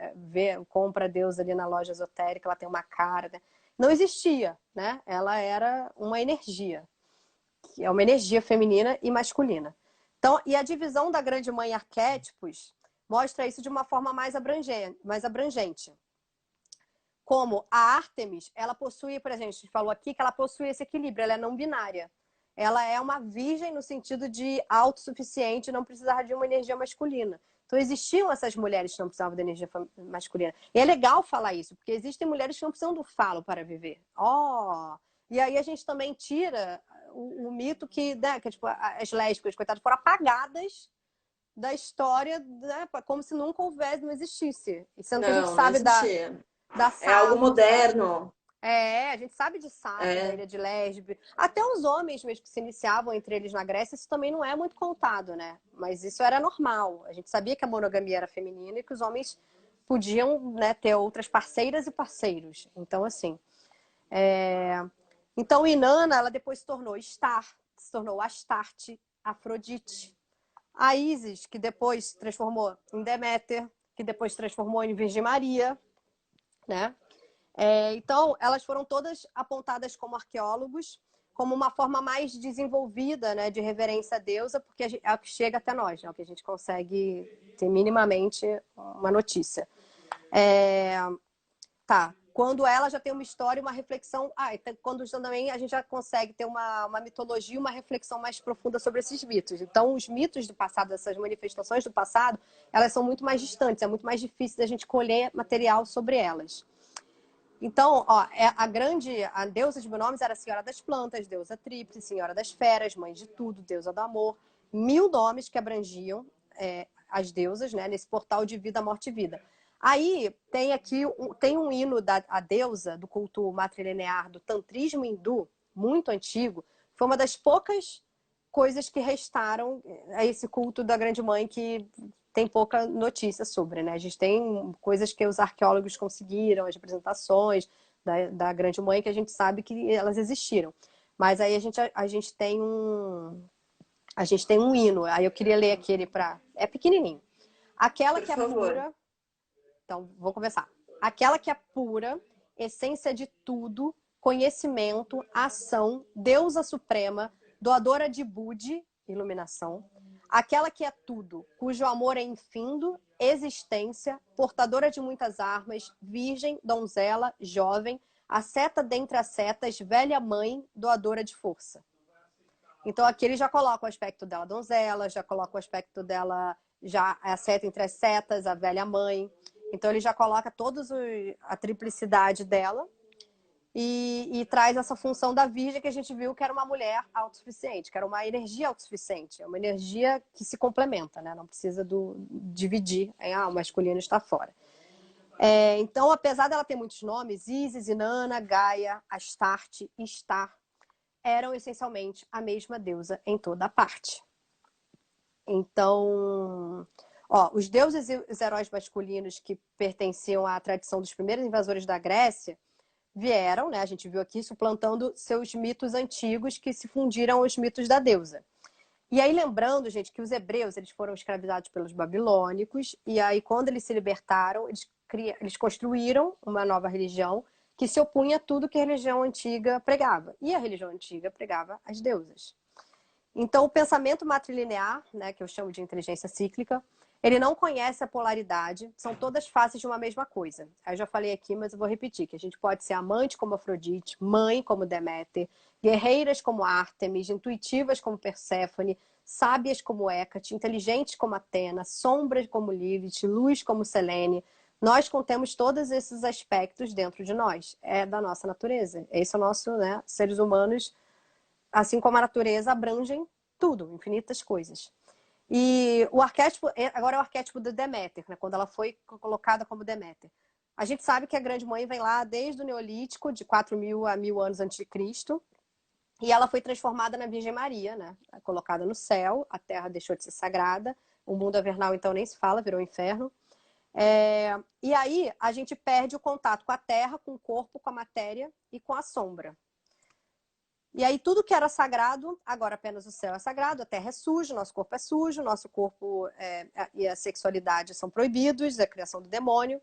compra a deusa ali na loja esotérica, ela tem uma cara, né? Não existia, né? Ela era uma energia, que é uma energia feminina e masculina. Então, e a divisão da grande mãe em arquétipos mostra isso de uma forma mais abrangente. Como a Ártemis, ela possui, por exemplo, a gente falou aqui que ela possui esse equilíbrio, ela é não binária. Ela é uma virgem no sentido de autossuficiente, não precisar de uma energia masculina. Então, existiam essas mulheres que não precisavam de energia masculina. E é legal falar isso, porque existem mulheres que não precisam do falo para viver. E aí a gente também tira o mito que, né, que tipo, as lésbicas, coitadas, foram apagadas da história, né, como se nunca houvesse, não existisse. E sendo que a gente Não, não sabe existia. da É algo Safo, moderno. a gente sabe de Safo, da É, ilha de Lesbe. Até os homens mesmo que se iniciavam entre eles na Grécia, isso também não é muito contado, né? Mas isso era normal. A gente sabia que a monogamia era feminina e que os homens podiam, né, ter outras parceiras e parceiros. Então, assim. Então, Inanna, ela depois se tornou Astarte, Afrodite. A Ísis, que depois se transformou em Deméter, que depois se transformou em Virgem Maria, né? Então, elas foram todas apontadas como arqueólogos, como uma forma mais desenvolvida, né, de reverência à deusa, porque é o que chega até nós, né, o que a gente consegue ter minimamente uma notícia. Tá. Quando ela já tem uma história, uma reflexão. Quando também a gente já consegue ter uma mitologia, uma reflexão mais profunda sobre esses mitos. Então, os mitos do passado, essas manifestações do passado, elas são muito mais distantes, é muito mais difícil da gente colher material sobre elas. Então, ó, a deusa de Benomes era a senhora das plantas, deusa tríplice, senhora das feras, mãe de tudo, deusa do amor. 1000 nomes que abrangiam as deusas, né, nesse portal de vida, morte e vida. Aí tem aqui tem um hino da a deusa do culto matrilinear do tantrismo hindu, muito antigo. Foi uma das poucas coisas que restaram a esse culto da grande mãe que tem pouca notícia sobre, né? A gente tem coisas que os arqueólogos conseguiram, as representações da grande mãe, que a gente sabe que elas existiram. Mas aí a gente tem um hino. Aí eu queria ler aquele para... É pequenininho. Aquela Por que é favor. pura... Então, vou começar. Aquela que é pura, essência de tudo, conhecimento, ação, deusa suprema, doadora de Budi, iluminação. Aquela que é tudo, cujo amor é infindo, existência, portadora de muitas armas, virgem, donzela, jovem, asceta dentre as setas, velha mãe, doadora de força. Então aqui ele já coloca o aspecto dela donzela, já coloca o aspecto dela já a seta entre as setas, a velha mãe. Então ele já coloca toda a triplicidade dela e traz essa função da virgem que a gente viu que era uma mulher autossuficiente, que era uma energia autossuficiente, é uma energia que se complementa, né? Não precisa dividir, o masculino está fora. Então, apesar dela ter muitos nomes, Isis, Inanna, Gaia, Astarte, Star, eram essencialmente a mesma deusa em toda a parte. Então, os deuses e os heróis masculinos que pertenciam à tradição dos primeiros invasores da Grécia vieram, né, a gente viu aqui, suplantando seus mitos antigos que se fundiram aos mitos da deusa. E aí, lembrando, gente, que os hebreus eles foram escravizados pelos babilônicos, e aí, quando eles se libertaram, eles construíram uma nova religião que se opunha a tudo que a religião antiga pregava. E a religião antiga pregava as deusas. Então, o pensamento matrilinear, né, que eu chamo de inteligência cíclica, ele não conhece a polaridade, são todas faces de uma mesma coisa. Eu já falei aqui, mas eu vou repetir, que a gente pode ser amante como Afrodite, mãe como Deméter, guerreiras como Ártemis, intuitivas como Perséfone, sábias como Hécate, inteligentes como Atena, sombras como Lilith, luz como Selene. Nós contemos todos esses aspectos dentro de nós, é da nossa natureza. Esse é o nosso, né, seres humanos, assim como a natureza, abrangem tudo, infinitas coisas. E o arquétipo, agora é o arquétipo do Deméter, né? Quando ela foi colocada como Deméter. A gente sabe que a grande mãe vem lá desde o Neolítico, de 4.000 a 1.000 anos antes de Cristo, e ela foi transformada na Virgem Maria, né? Colocada no céu, a terra deixou de ser sagrada, o mundo avernal então nem se fala, virou inferno. E aí a gente perde o contato com a terra, com o corpo, com a matéria e com a sombra. E aí tudo que era sagrado, agora apenas o céu é sagrado, a terra é suja, nosso corpo é sujo, nosso corpo e a sexualidade são proibidos, a criação do demônio.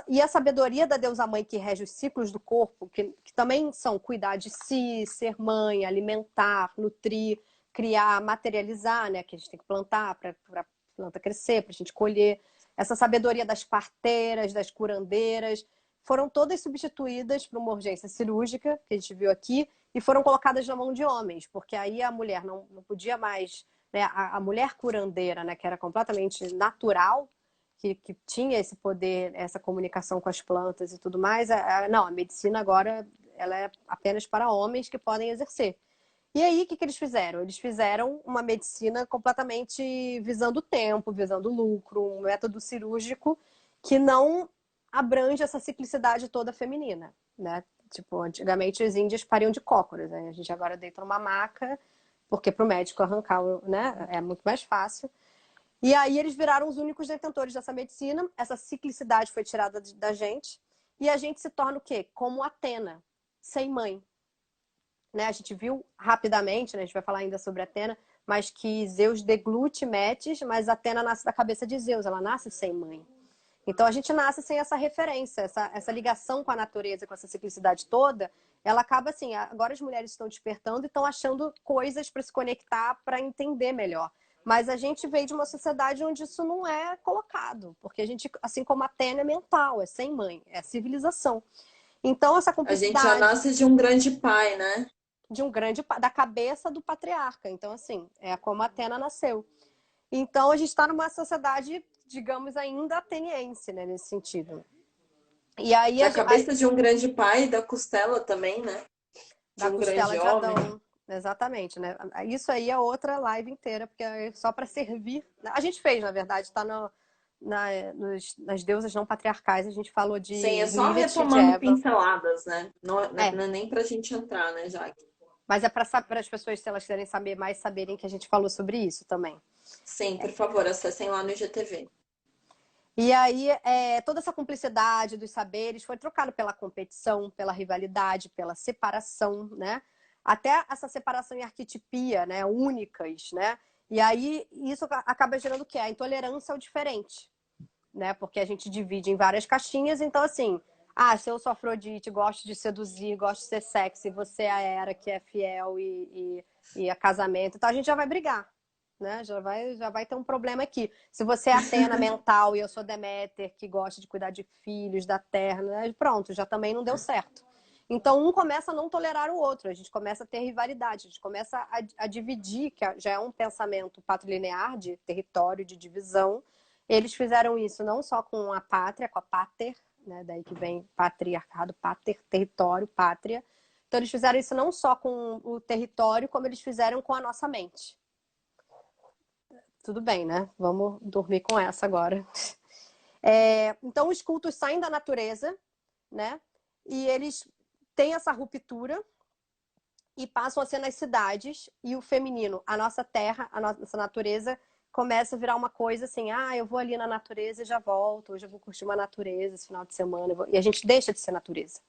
E a sabedoria da deusa mãe que rege os ciclos do corpo, que também são cuidar de si, ser mãe, alimentar, nutrir, criar, materializar, né? Que a gente tem que plantar para a planta crescer, para a gente colher. Essa sabedoria das parteiras, das curandeiras, foram todas substituídas por uma urgência cirúrgica, que a gente viu aqui, e foram colocadas na mão de homens, porque aí a mulher não podia mais, né, a mulher curandeira, né, que era completamente natural, que tinha esse poder, essa comunicação com as plantas e tudo mais, não, a medicina agora ela é apenas para homens que podem exercer. E aí, o que eles fizeram? Eles fizeram uma medicina completamente visando o tempo, visando o lucro, um método cirúrgico que não abrange essa ciclicidade toda feminina, né? Tipo, antigamente os índios pariam de cócoras, né? A gente agora deita numa maca, porque para o médico arrancar, né, é muito mais fácil. E aí eles viraram os únicos detentores dessa medicina, essa ciclicidade foi tirada da gente, e a gente se torna o quê? Como Atena, sem mãe. Né? A gente viu rapidamente, né? A gente vai falar ainda sobre Atena, mas que Zeus deglute Metis, mas Atena nasce da cabeça de Zeus, ela nasce sem mãe. Então a gente nasce sem essa referência, essa ligação com a natureza, com essa ciclicidade toda, ela acaba assim, agora as mulheres estão despertando e estão achando coisas para se conectar, para entender melhor. Mas a gente veio de uma sociedade onde isso não é colocado, porque a gente, assim como a Atena, é mental, é sem mãe, é civilização. Então essa A gente já cumplicidade nasce de um grande pai, né? de da cabeça do patriarca. Então, assim, é como a Atena nasceu. Então, a gente está numa sociedade, digamos, ainda ateniense, né, nesse sentido. E aí Da cabeça de um grande pai, da costela também, né? De da um costela grande de homem. Adão. Exatamente, né? Isso aí é outra live inteira, porque é só para servir. A gente fez, na verdade, está nas deusas não patriarcais, a gente falou Sim, é de só Lilith, de retomando Eva. pinceladas, né? Não, É, não é nem pra gente entrar, né, Jaque? mas é para as pessoas, se elas quiserem saber mais, saberem que a gente falou sobre isso também. Sim, por favor, acessem lá no IGTV. E aí, toda essa cumplicidade dos saberes foi trocada pela competição, pela rivalidade, pela separação, né? Até essa separação em arquetipia, né? Únicas, né? E aí, isso acaba gerando o quê? A intolerância ao diferente, né? Porque a gente divide em várias caixinhas, então, assim, se eu sou Afrodite, gosto de seduzir, gosto de ser sexy, você é a Hera, que é fiel e é casamento, então a gente já vai brigar, né? Já vai ter um problema aqui. Se você é Atena mental e eu sou Deméter, que gosta de cuidar de filhos, da terra, né? Pronto, já também não deu certo. Então, um começa a não tolerar o outro, a gente começa a ter rivalidade, a gente começa a dividir, que já é um pensamento patrilinear de território, de divisão. Eles fizeram isso não só com a pátria, com a pater, né? Daí que vem patriarcado, pater, território, pátria. Então, eles fizeram isso não só com o território, como eles fizeram com a nossa mente. Tudo bem, né? Vamos dormir com essa agora. Então, os cultos saem da natureza, né? E eles têm essa ruptura e passam a ser nas cidades. E o feminino, a nossa terra, a nossa natureza, começa a virar uma coisa assim: eu vou ali na natureza e já volto. Hoje eu vou curtir uma natureza esse final de semana. E a gente deixa de ser natureza.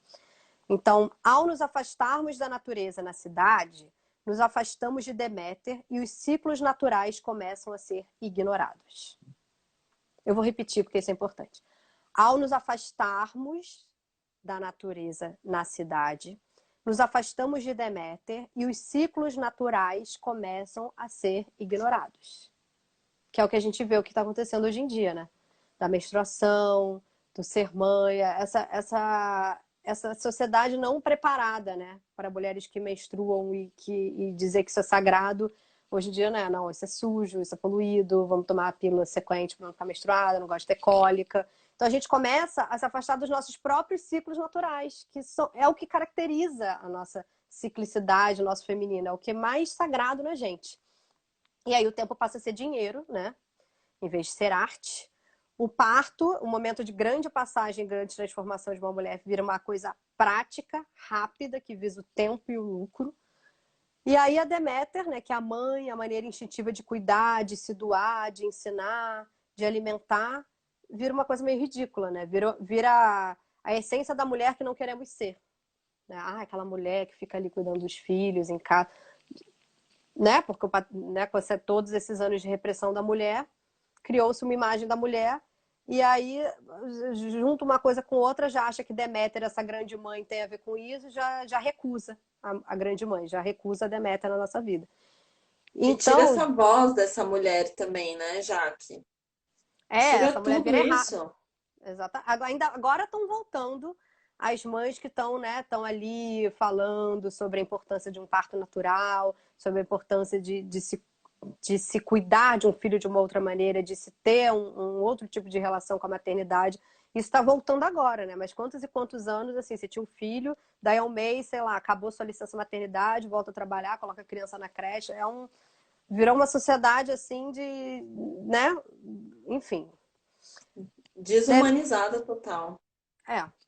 Então, ao nos afastarmos da natureza na cidade, nos afastamos de Deméter e os ciclos naturais começam a ser ignorados. Eu vou repetir porque isso é importante. Ao nos afastarmos da natureza na cidade, nos afastamos de Deméter e os ciclos naturais começam a ser ignorados. Que é o que a gente vê, o que está acontecendo hoje em dia, né? Da menstruação, do ser mãe, essa sociedade não preparada, né? Para mulheres que menstruam e dizer que isso é sagrado. Hoje em dia, né? Não, isso é sujo, isso é poluído, vamos tomar a pílula sequente para não ficar menstruada, não gosto de ter cólica. Então a gente começa a se afastar dos nossos próprios ciclos naturais, que é o que caracteriza a nossa ciclicidade, o nosso feminino, é o que é mais sagrado na gente. E aí o tempo passa a ser dinheiro, né? Em vez de ser arte. O parto, um momento de grande passagem, grande transformação de uma mulher, vira uma coisa prática, rápida, que visa o tempo e o lucro. E aí a Deméter, né, que é a mãe, a maneira instintiva de cuidar, de se doar, de ensinar, de alimentar, vira uma coisa meio ridícula, né? Vira a essência da mulher que não queremos ser. Né? Aquela mulher que fica ali cuidando dos filhos em casa, né? Porque né, com todos esses anos de repressão da mulher, criou-se uma imagem da mulher e aí junto uma coisa com outra já acha que Deméter, essa grande mãe, tem a ver com isso, já recusa a grande mãe, já recusa a Deméter na nossa vida. E tira Então, essa voz dessa mulher também, né, Jaque? Tira essa mulher tudo vira errada. isso. Exato. Agora estão voltando as mães que estão, né, estão ali falando sobre a importância de um parto natural, sobre a importância de se cuidar de um filho de uma outra maneira, de se ter um outro tipo de relação com a maternidade. Isso está voltando agora, né? Mas quantos e quantos anos, assim, você tinha um filho, daí a um mês, sei lá, acabou sua licença maternidade, volta a trabalhar, coloca a criança na creche. Virou uma sociedade, assim, né? Enfim. Desumanizada total.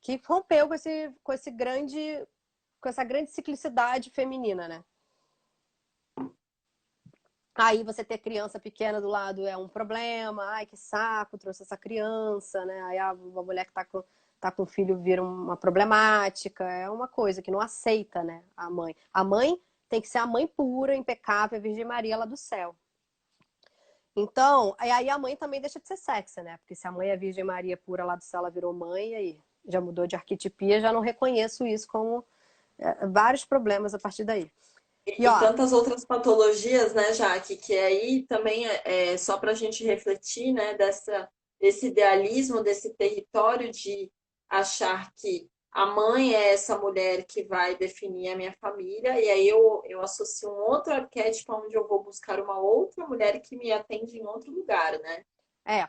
Que rompeu com essa grande ciclicidade feminina, né? Aí você ter criança pequena do lado é um problema. Ai, que saco, trouxe essa criança, né? Aí a mulher que tá com filho vira uma problemática. É uma coisa que não aceita, né? A mãe. A mãe tem que ser a mãe pura, impecável, a Virgem Maria lá do céu. Então, aí a mãe também deixa de ser sexy, né? Porque se a mãe é Virgem Maria pura lá do céu, ela virou mãe, aí já mudou de arquetipia, já não reconheço isso como vários problemas a partir daí. E E ó, tantas outras patologias, né, Jaque, que aí também é só para a gente refletir, né, desse idealismo, desse território de achar que a mãe é essa mulher que vai definir a minha família, e aí eu associo um outro arquétipo onde eu vou buscar uma outra mulher que me atende em outro lugar, né?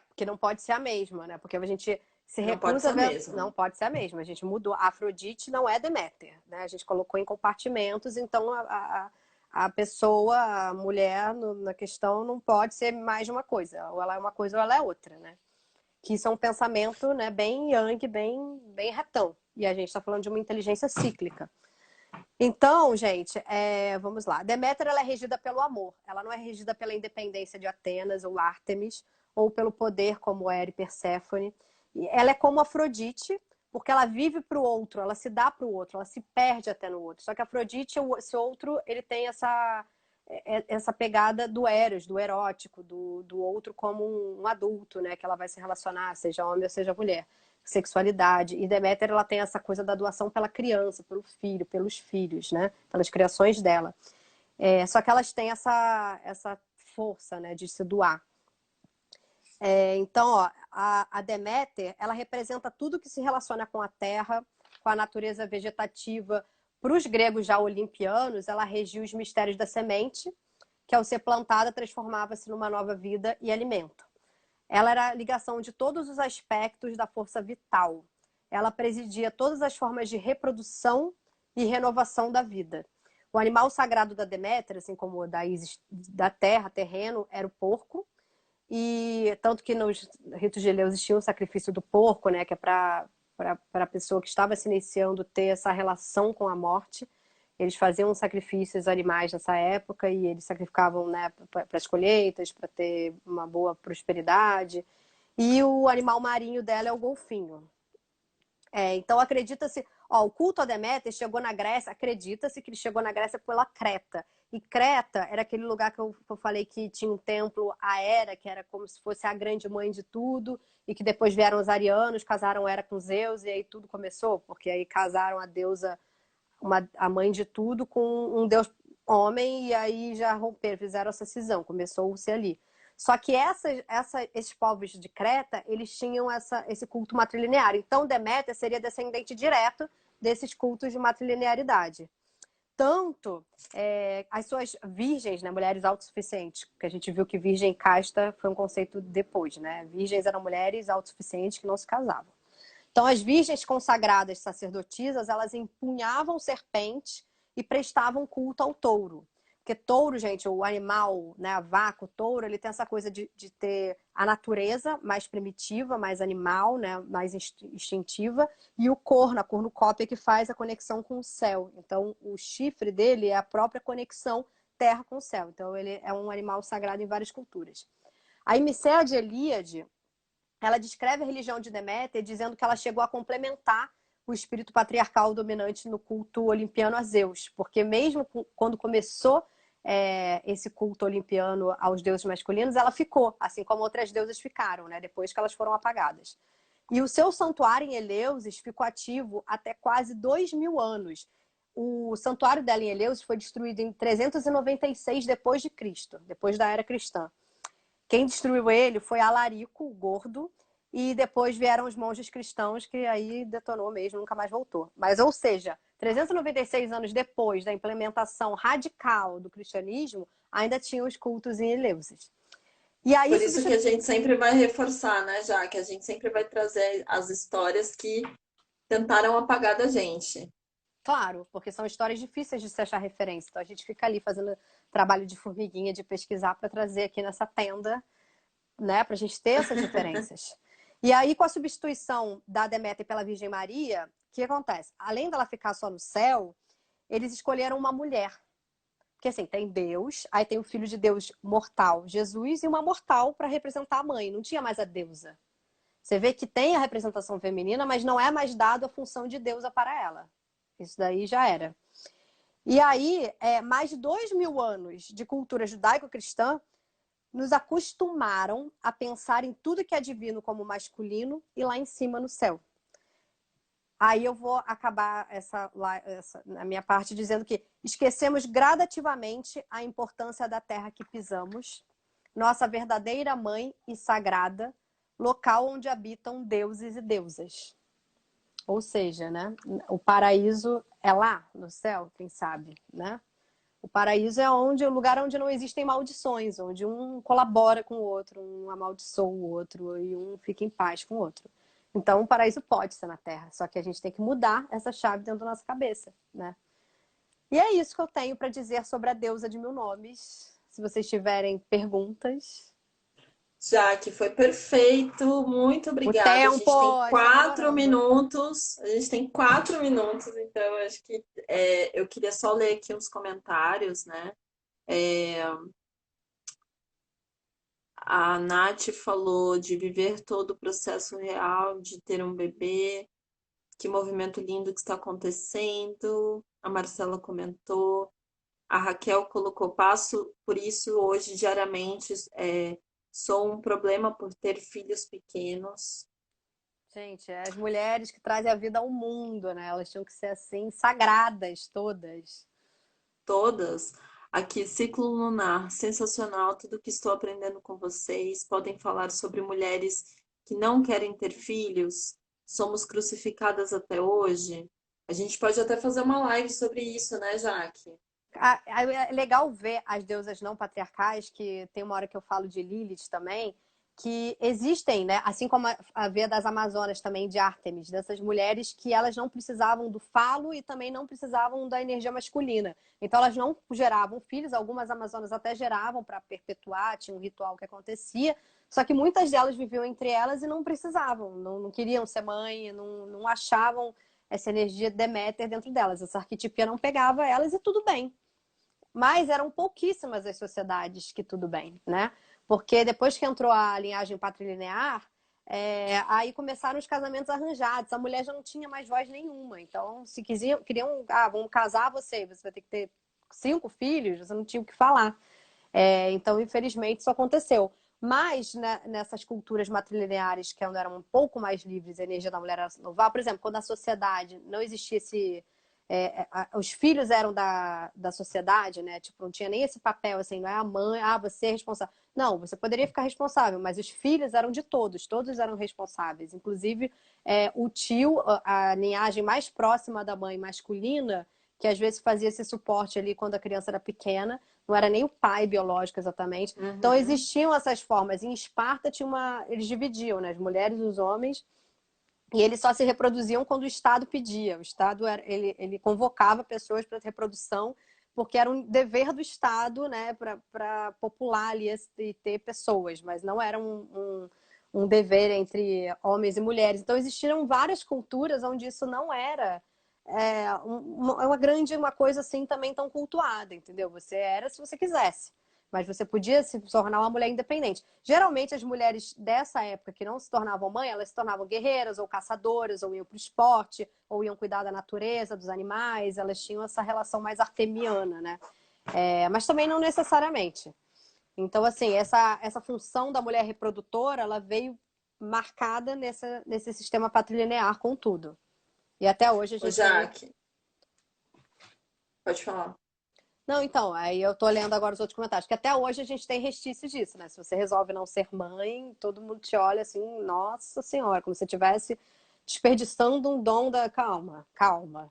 porque não pode ser a mesma, né? Porque a gente se Não pode recusa ser a o ver... mesmo. Não pode ser a mesma. A gente mudou. A Afrodite não é Deméter, né? A gente colocou em compartimentos, então a pessoa, a mulher na questão não pode ser mais de uma coisa. Ou ela é uma coisa ou ela é outra, né? Que isso é um pensamento, né, bem yang, bem retão. E a gente está falando de uma inteligência cíclica. Então, gente, vamos lá. Deméter ela é regida pelo amor. Ela não é regida pela independência de Atenas ou Ártemis, ou pelo poder como Hera e Perséfone. Ela é como Afrodite, porque ela vive para o outro, ela se dá para o outro, ela se perde até no outro. Só que Afrodite, esse outro, ele tem essa pegada do Eros, do erótico, do outro como um adulto, né? Que ela vai se relacionar, seja homem ou seja mulher. Sexualidade. E Deméter, ela tem essa coisa da doação pela criança, pelo filho, pelos filhos, né? Pelas criações dela. Só que elas têm essa força, né? De se doar. Então, ó, a Deméter, ela representa tudo que se relaciona com a terra, com a natureza vegetativa. Para os gregos já olimpianos, ela regia os mistérios da semente, que ao ser plantada transformava-se numa nova vida e alimento. Ela era a ligação de todos os aspectos da força vital. Ela presidia todas as formas de reprodução e renovação da vida. O animal sagrado da Deméter, assim como o da Isis, da terra, terreno, era o porco. E tanto que nos ritos de Eleus existia o sacrifício do porco, né, que é para a pessoa que estava se iniciando ter essa relação com a morte. Eles faziam sacrifícios animais nessa época e eles sacrificavam, né, para as colheitas, para ter uma boa prosperidade. E o animal marinho dela é o golfinho. Então acredita-se, o culto a Deméter chegou na Grécia, acredita-se que ele chegou na Grécia pela Creta. E Creta era aquele lugar que eu falei que tinha um templo a Hera, que era como se fosse a grande mãe de tudo, e que depois vieram os arianos, casaram Hera com Zeus, e aí tudo começou, porque aí casaram a deusa, a mãe de tudo, com um deus homem, e aí já romperam, fizeram essa cisão, começou-se ali. Só que esses povos de Creta, eles tinham esse culto matrilinear. Então, Deméter seria descendente direto desses cultos de matrilinearidade. Tanto as suas virgens, né, mulheres autossuficientes, que a gente viu que virgem casta foi um conceito depois, né? Virgens eram mulheres autossuficientes que não se casavam. Então, as virgens consagradas sacerdotisas, elas empunhavam serpentes e prestavam culto ao touro. Porque touro, gente, o animal, né, a vaca, o touro, ele tem essa coisa de ter a natureza mais primitiva, mais animal, né, mais instintiva, e o corno, a cornucópia, que faz a conexão com o céu. Então, o chifre dele é a própria conexão terra com o céu. Então, ele é um animal sagrado em várias culturas. A Micéia de Elíade, ela descreve a religião de Deméter dizendo que ela chegou a complementar o espírito patriarcal dominante no culto olimpiano a Zeus, porque mesmo quando começou esse culto olimpiano aos deuses masculinos, ela ficou, assim como outras deusas ficaram, né, depois que elas foram apagadas. E o seu santuário em Eleusis ficou ativo até quase 2000 anos. O santuário dela em Eleusis foi destruído em 396 depois de Cristo, depois da era cristã. Quem destruiu ele foi Alarico, o gordo, e depois vieram os monges cristãos, que aí detonou mesmo, nunca mais voltou. Mas, ou seja, 396 anos depois da implementação radical do cristianismo, ainda tinha os cultos em Eleusis. E aí, Por isso que a gente sempre vai reforçar, né, já que a gente sempre vai trazer as histórias que tentaram apagar da gente. Claro, porque são histórias difíceis de se achar referência. Então a gente fica ali fazendo trabalho de formiguinha, de pesquisar para trazer aqui nessa tenda, né, para a gente ter essas referências. E aí, com a substituição da Deméter pela Virgem Maria, o que acontece? Além dela ficar só no céu, eles escolheram uma mulher. Porque assim, tem Deus, aí tem o filho de Deus mortal, Jesus, e uma mortal para representar a mãe. Não tinha mais a deusa. Você vê que tem a representação feminina, mas não é mais dado a função de deusa para ela. Isso daí já era. E aí, mais de 2000 anos de cultura judaico-cristã nos acostumaram a pensar em tudo que é divino como masculino e lá em cima no céu. Aí eu vou acabar a minha parte dizendo que esquecemos gradativamente a importância da terra que pisamos, nossa verdadeira mãe e sagrada, local onde habitam deuses e deusas. Ou seja, né, o paraíso é lá no céu, quem sabe, né? O paraíso é o lugar onde não existem maldições, onde um colabora com o outro, um amaldiçoa o outro e um fica em paz com o outro. Então, o paraíso pode ser na Terra, só que a gente tem que mudar essa chave dentro da nossa cabeça, né? E é isso que eu tenho para dizer sobre a deusa de mil nomes. Se vocês tiverem perguntas. Jaque, foi perfeito. Muito O obrigada. A gente tem tempo está 4 estourando. minutos. A gente tem 4 minutos, então acho que eu queria só ler aqui uns comentários, né? É, a Nath falou de viver todo o processo real, de ter um bebê. Que movimento lindo que está acontecendo. A Marcela comentou. A Raquel colocou: passo por isso hoje diariamente. Sou um problema por ter filhos pequenos. Gente, as mulheres que trazem a vida ao mundo, né? Elas tinham que ser assim, sagradas todas. Todas. Aqui, ciclo lunar, sensacional. Tudo que estou aprendendo com vocês. Podem falar sobre mulheres que não querem ter filhos. Somos crucificadas até hoje. A gente pode até fazer uma live sobre isso, né, Jaque? É legal ver as deusas não patriarcais, que tem uma hora que eu falo de Lilith também, que existem, né? Assim como a Veia das Amazonas também, de Ártemis, dessas mulheres que elas não precisavam do falo e também não precisavam da energia masculina. Então elas não geravam filhos, algumas Amazonas até geravam para perpetuar, tinha um ritual que acontecia, só que muitas delas viviam entre elas e não precisavam, não queriam ser mãe, não achavam essa energia Deméter dentro delas. Essa arquetipia não pegava elas e tudo bem. Mas eram pouquíssimas as sociedades que tudo bem, né? Porque depois que entrou a linhagem patrilinear, aí começaram os casamentos arranjados. A mulher já não tinha mais voz nenhuma. Então, se queriam, vamos casar você vai ter que ter 5 filhos, você não tinha o que falar. Então, infelizmente, isso aconteceu. Mas né, nessas culturas matrilineares que eram um pouco mais livres, a energia da mulher era renovar, por exemplo, quando a sociedade não existia os filhos eram da sociedade, né? Tipo, não tinha nem esse papel assim, não é a mãe, você é responsável. Não, você poderia ficar responsável, mas os filhos eram de todos eram responsáveis. Inclusive, o tio, a linhagem mais próxima da mãe masculina, que às vezes fazia esse suporte ali quando a criança era pequena, não era nem o pai biológico exatamente. Então Uhum. existiam essas formas. Em Esparta eles dividiam, né? As mulheres e os homens, e eles só se reproduziam quando o Estado pedia. O Estado ele convocava pessoas para reprodução, porque era um dever do Estado, né, para popular ali e ter pessoas, mas não era um dever entre homens e mulheres. Então existiram várias culturas onde isso não era uma coisa assim também tão cultuada, entendeu? Você era se você quisesse, mas você podia se tornar uma mulher independente. Geralmente as mulheres dessa época que não se tornavam mãe, elas se tornavam guerreiras ou caçadoras, ou iam para o esporte, ou iam cuidar da natureza, dos animais, elas tinham essa relação mais artemiana, né? Mas também não necessariamente. Então, assim, essa função da mulher reprodutora, ela veio marcada nesse sistema patrilinear com tudo. E até hoje a Ô, gente tem. Jaque, pode falar. Não, então, aí eu tô lendo agora os outros comentários, que até hoje a gente tem restícios disso, né? Se você resolve não ser mãe, todo mundo te olha assim, nossa senhora, como se estivesse desperdiçando um dom da calma, calma,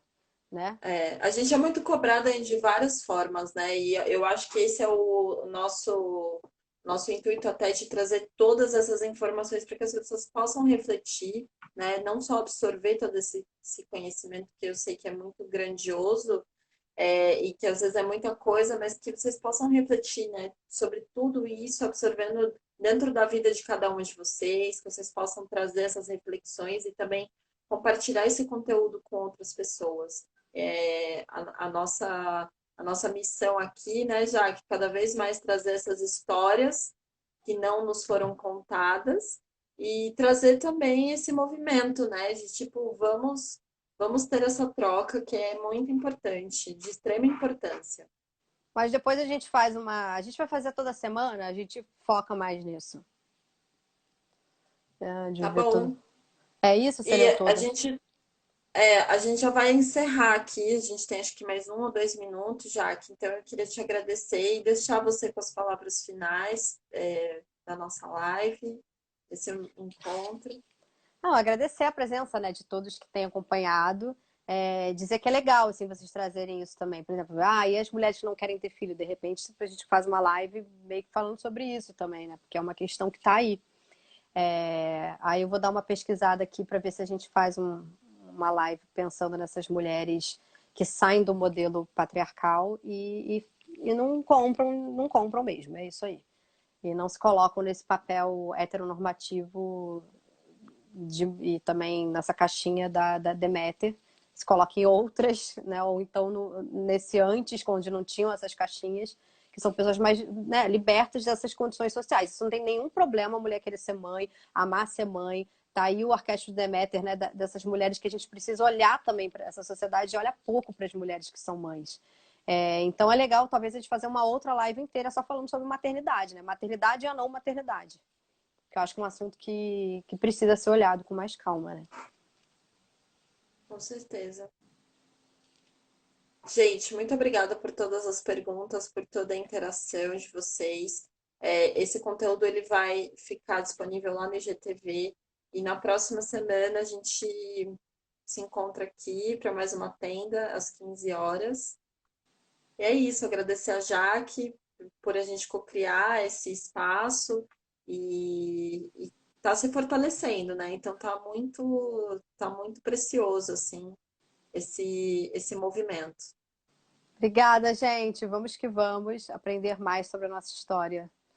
né? A gente é muito cobrada de várias formas, né? E eu acho que esse é o nosso intuito até de trazer todas essas informações para que as pessoas possam refletir, né? Não só absorver todo esse conhecimento que eu sei que é muito grandioso, e que às vezes é muita coisa, mas que vocês possam refletir, né, sobre tudo isso, absorvendo dentro da vida de cada um de vocês, que vocês possam trazer essas reflexões e também compartilhar esse conteúdo com outras pessoas. A nossa missão aqui, né, já que cada vez mais trazer essas histórias que não nos foram contadas e trazer também esse movimento, né, de tipo, vamos ter essa troca que é muito importante, de extrema importância. Mas depois a gente faz a gente vai fazer toda semana, a gente foca mais nisso. De Tá ver tudo. bom? É isso, você E leu a toda. gente, a gente já vai encerrar aqui, a gente tem acho que mais 1 ou 2 minutos, Jaque, então eu queria te agradecer e deixar você com as palavras finais, da nossa live, desse encontro. Não, agradecer a presença, né, de todos que têm acompanhado. Dizer que é legal, assim, vocês trazerem isso também. Por exemplo, e as mulheres que não querem ter filho, de repente, a gente faz uma live meio que falando sobre isso também, né? Porque é uma questão que está aí. Aí eu vou dar uma pesquisada aqui para ver se a gente faz uma live pensando nessas mulheres que saem do modelo patriarcal e não compram mesmo, é isso aí. E não se colocam nesse papel heteronormativo e também nessa caixinha da Deméter. Se coloca em outras, né? Ou então nesse antes, onde não tinham essas caixinhas, que são pessoas mais, né, libertas dessas condições sociais. Isso não tem nenhum problema a mulher querer ser mãe, amar ser mãe. Tá aí o arquétipo de Deméter, né, dessas mulheres que a gente precisa olhar também para essa sociedade, olha pouco para as mulheres que são mães. Então é legal, talvez, a gente fazer uma outra live inteira só falando sobre maternidade, né? Maternidade e a não maternidade. Que eu acho que é um assunto que precisa ser olhado com mais calma, né? Com certeza. Gente, muito obrigada por todas as perguntas, por toda a interação de vocês. Esse conteúdo ele vai ficar disponível lá no IGTV e na próxima semana a gente se encontra aqui para mais uma tenda às 15 horas. E é isso, agradecer a Jaque por a gente cocriar esse espaço e tá se fortalecendo, né? Então tá muito precioso assim esse movimento. Obrigada, gente. Vamos que vamos aprender mais sobre a nossa história.